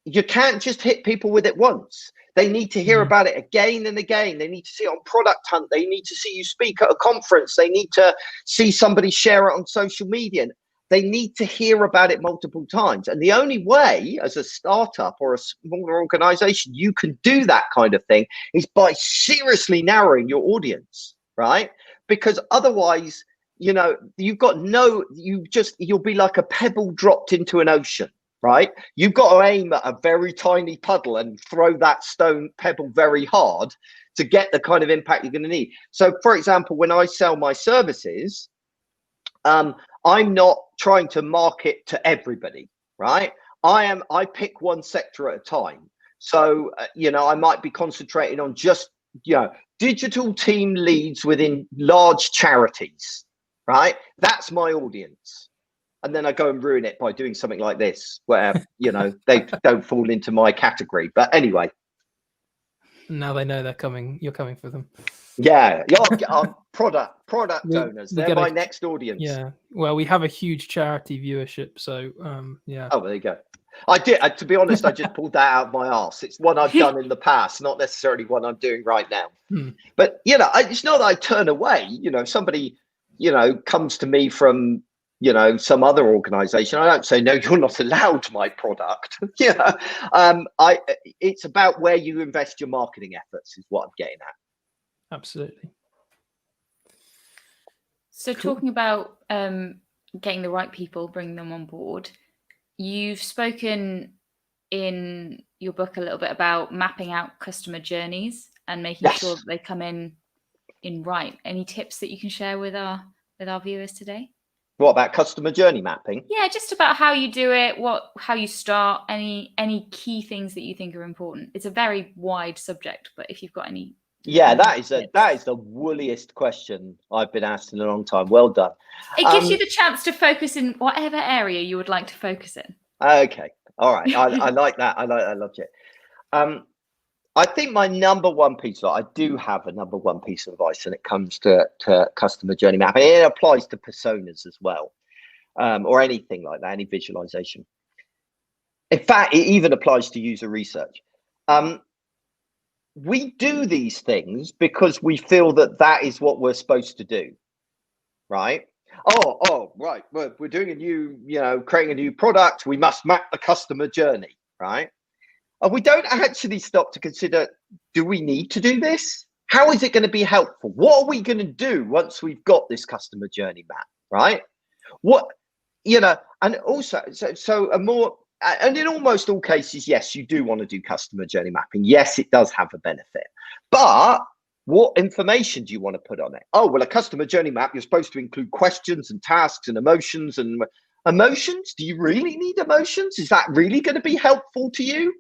you can't just hit people with it once. They need to hear about it again and again. They need to see it on Product Hunt. They need to see you speak at a conference. They need to see somebody share it on social media. They need to hear about it multiple times. And the only way as a startup or a smaller organization you can do that kind of thing is by seriously narrowing your audience, right? Because otherwise, you'll be like a pebble dropped into an ocean, right? You've got to aim at a very tiny puddle and throw that stone pebble very hard to get the kind of impact you're going to need. So for example, when I sell my services, I'm not trying to market to everybody, right? I pick one sector at a time. So, I might be concentrating on just, digital team leads within large charities, right? That's my audience. and then I go and ruin it by doing something like this, where they don't fall into my category. But anyway, now they know they're coming. You're coming for them. Yeah, product owners. They're my next audience. Yeah, well, we have a huge charity viewership, so yeah. Oh, there you go. I did. To be honest, I just pulled that out of my arse. It's one I've done in the past, not necessarily one I'm doing right now. But it's not that I turn away. Somebody comes to me from some other organization. I don't say no. You're not allowed my product. It's about where you invest your marketing efforts is what I'm getting at. Absolutely. So talking about getting the right people, bringing them on board, you've spoken in your book a little bit about mapping out customer journeys and making sure that they come in right. Any tips that you can share with our viewers today? What about customer journey mapping? Yeah, just about how you do it, how you start, any key things that you think are important. It's a very wide subject, but if you've got any. Yeah, that is the woolliest question I've been asked in a long time. Well done. It gives you the chance to focus in whatever area you would like to focus in. Okay. All right. I like that. I like that logic. I think my number one piece I do have a number one piece of advice when it comes to customer journey mapping. It applies to personas as well, or anything like that, any visualization. In fact, it even applies to user research. We do these things because we feel that is what we're supposed to do, right? Right. We're doing a new, creating a new product. We must map the customer journey, right? And we don't actually stop to consider, do we need to do this? How is it going to be helpful? What are we going to do once we've got this customer journey map, right? And also, so a more, and in almost all cases, yes, you do want to do customer journey mapping. Yes, it does have a benefit. But what information do you want to put on it? Oh, well, a customer journey map, you're supposed to include questions and tasks and emotions. And emotions? Do you really need emotions? Is that really going to be helpful to you?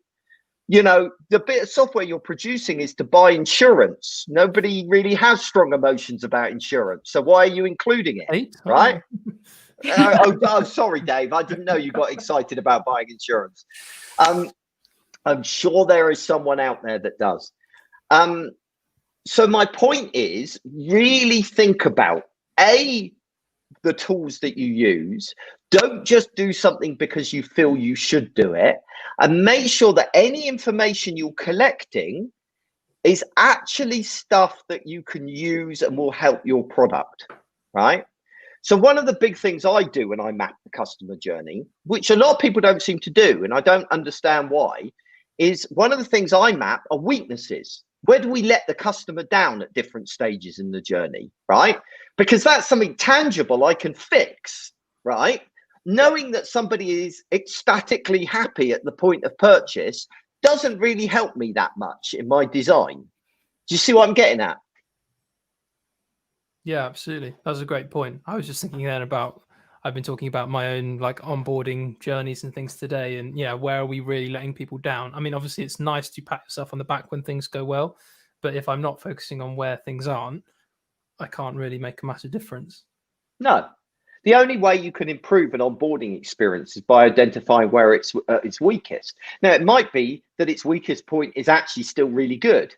The bit of software you're producing is to buy insurance. Nobody really has strong emotions about insurance. So why are you including it? Right? Sorry, Dave. I didn't know you got excited about buying insurance. I'm sure there is someone out there that does. So my point is, really think about the tools that you use. Don't just do something because you feel you should do it, and make sure that any information you're collecting is actually stuff that you can use and will help your product, right? So one of the big things I do when I map the customer journey, which a lot of people don't seem to do, and I don't understand why, is one of the things I map are weaknesses. Where do we let the customer down at different stages in the journey, right? Because that's something tangible I can fix, right? Knowing that somebody is ecstatically happy at the point of purchase doesn't really help me that much in my design. Do you see what I'm getting at? Yeah, absolutely. That was a great point. I was just thinking then I've been talking about my own onboarding journeys and things today. And yeah, where are we really letting people down? I mean, obviously it's nice to pat yourself on the back when things go well, but if I'm not focusing on where things aren't, I can't really make a massive difference. No. The only way you can improve an onboarding experience is by identifying where it's weakest. Now, it might be that its weakest point is actually still really good,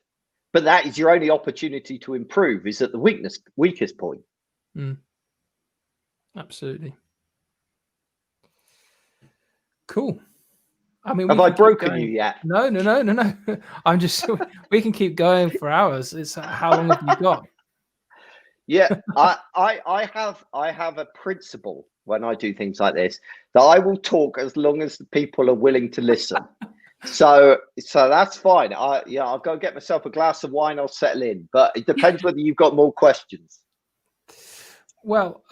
but that is your only opportunity to improve, is at the weakest point. Absolutely. Cool. I mean, have I broken you yet? No. I'm just, we can keep going for hours. It's how long have you got? Yeah, I have a principle when I do things like this, that I will talk as long as the people are willing to listen. So that's fine. I'll go get myself a glass of wine. I'll settle in, but it depends whether you've got more questions. Well,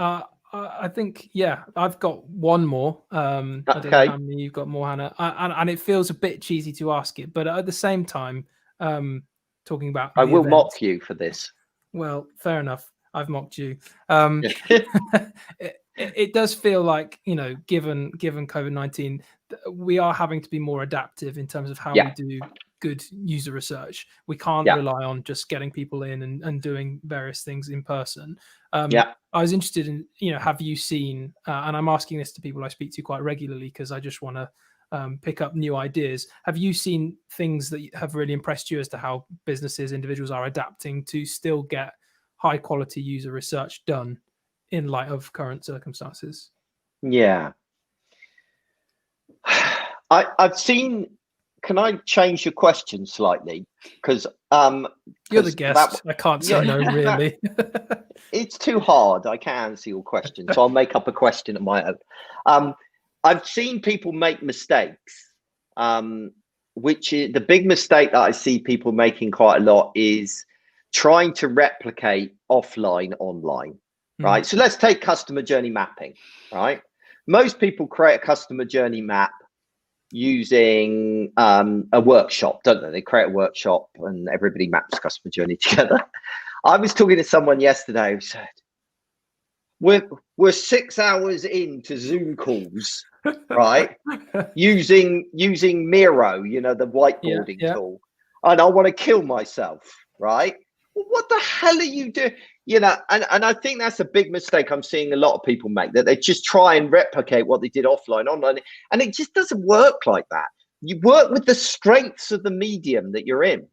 I think, yeah, I've got one more. I don't know how many you've got more, Hannah. And it feels a bit cheesy to ask it, but at the same time, talking about I will mock you for this. Well, fair enough. I've mocked you. It does feel like, given COVID-19, we are having to be more adaptive in terms of how we do good user research. We can't rely on just getting people in and doing various things in person. I was interested in, have you seen, and I'm asking this to people I speak to quite regularly because I just want to pick up new ideas. Have you seen things that have really impressed you as to how businesses, individuals are adapting to still get high quality user research done in light of current circumstances? Yeah. I've seen, can I change your question slightly? Because you're the guest. I can't say no, really. It's too hard. I can't answer your question. So I'll make up a question of my own. I've seen people make mistakes, which is the big mistake that I see people making quite a lot is trying to replicate offline online, right? So let's take customer journey mapping, right? Most people create a customer journey map using a workshop, don't they? They create a workshop and everybody maps customer journey together. I was talking to someone yesterday who said, we're 6 hours into Zoom calls, right? using Miro, the whiteboarding tool, and I want to kill myself, right? Well, what the hell are you doing? And I think that's a big mistake I'm seeing a lot of people make, that they just try and replicate what they did offline, online, and it just doesn't work like that. You work with the strengths of the medium that you're in.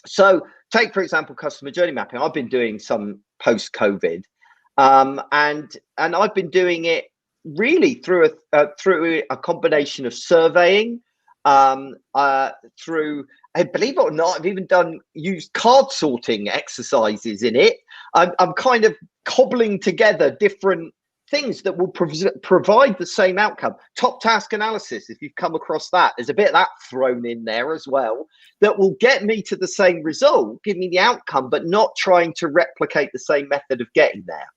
So take, for example, customer journey mapping. I've been doing some post-COVID, and I've been doing it really through a combination of surveying, through, believe it or not, I've even used card sorting exercises in it. I'm kind of cobbling together different things that will provide the same outcome. Top task analysis, if you've come across that, there's a bit of that thrown in there as well, that will get me to the same result, give me the outcome, but not trying to replicate the same method of getting there.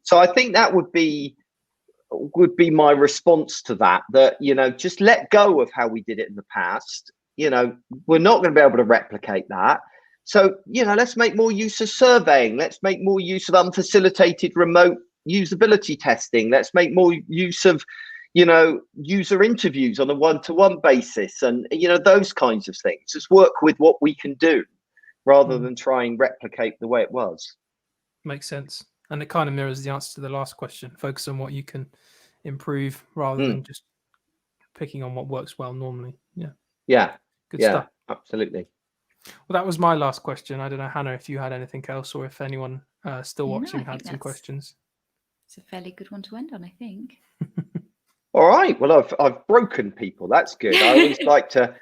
So I think that would be my response to that, just let go of how we did it in the past. We're not going to be able to replicate that. So, let's make more use of surveying. Let's make more use of unfacilitated remote usability testing. Let's make more use of, user interviews on a one-to-one basis, and, those kinds of things. Just work with what we can do rather than try and replicate the way it was. Makes sense. And it kind of mirrors the answer to the last question. Focus on what you can improve rather than just picking on what works well normally. Yeah. Good stuff. Absolutely. Well, that was my last question. I don't know, Hannah, if you had anything else, or if anyone still watching had some questions. It's a fairly good one to end on, I think. All right. Well, I've broken people. That's good. I always like to.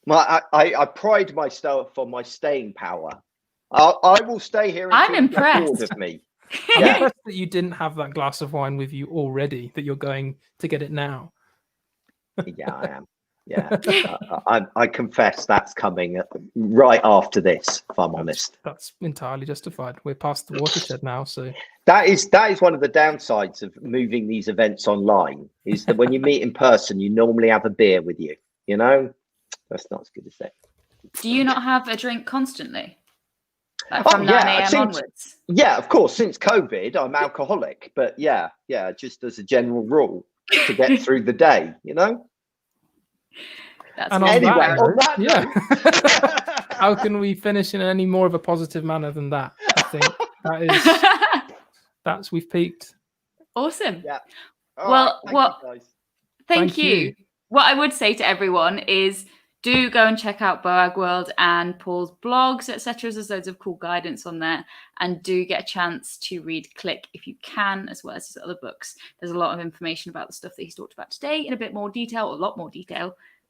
I pride myself on my staying power. I will stay here. I'm impressed. Of me. I'm impressed that you didn't have that glass of wine with you already, that you're going to get it now. Yeah, I am. Yeah, I confess that's coming right after this, if I'm honest. That's entirely justified. We're past the watershed now, so that is one of the downsides of moving these events online, is that when you meet in person, you normally have a beer with you. That's not as good as that. Do you not have a drink constantly? Like from 9 a.m. onwards? Yeah, of course. Since COVID, I'm alcoholic, but yeah, just as a general rule to get through the day, That's anyway, How can we finish in any more of a positive manner than that? I think that's we've peaked. Awesome. Yeah. Thank you. What I would say to everyone is, do go and check out Boagworld and Paul's blogs, etc. There's loads of cool guidance on there. And do get a chance to read Click if you can, as well as his other books. There's a lot of information about the stuff that he's talked about today in a lot more detail,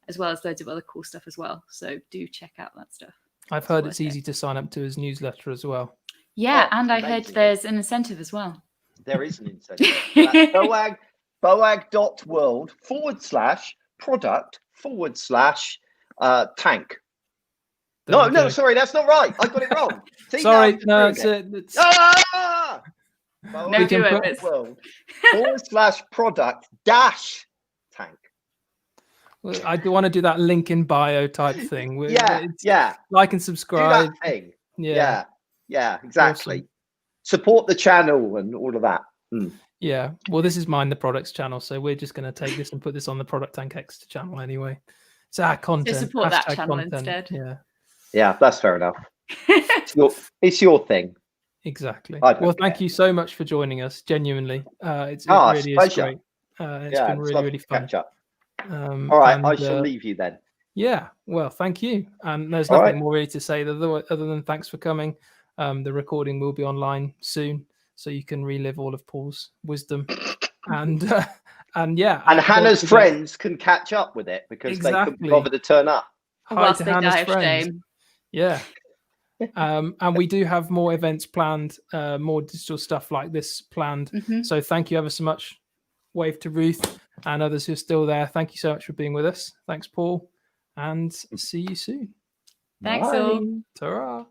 as well as loads of other cool stuff as well. So do check out that stuff. I've heard it's easy to sign up to his newsletter as well. Yeah, and I heard there's an incentive as well. There is an incentive. That's boag.world/product/tank. No, sorry, that's not right. I got it wrong. See, sorry, no, it's no world/product-tank. Well, I do want to do that link in bio type thing. Yeah. Like and subscribe. Do that thing. Yeah, exactly. Awesome. Support the channel and all of that. Yeah. Well, this is the products channel, so we're just going to take this and put this on the ProductTank Exeter channel anyway. It's our content. So support that Hashtag channel content. instead. Yeah, Yeah, that's fair enough. It's your thing. exactly. I don't Well, thank care. you so much for joining us. Genuinely, it It's a really is pleasure. great. It's Yeah, been it's really, lovely really to fun. catch up. All right, and, I shall leave you then. Yeah, well, thank you. And there's All nothing right. more really to say other than thanks for coming. The recording will be online soon, so you can relive all of Paul's wisdom. And yeah, And don't Hannah's forget- friends can catch up with it because they couldn't Exactly. bother to turn up. Hi Whilst to they Hannah's die of friends. shame. Yeah. And we do have more events planned, more digital stuff like this planned. So thank you ever so much. Wave to Ruth and others who are still there. Thank you so much for being with us. Thanks, Paul. And see you soon. Thanks Bye. all. Ta-ra.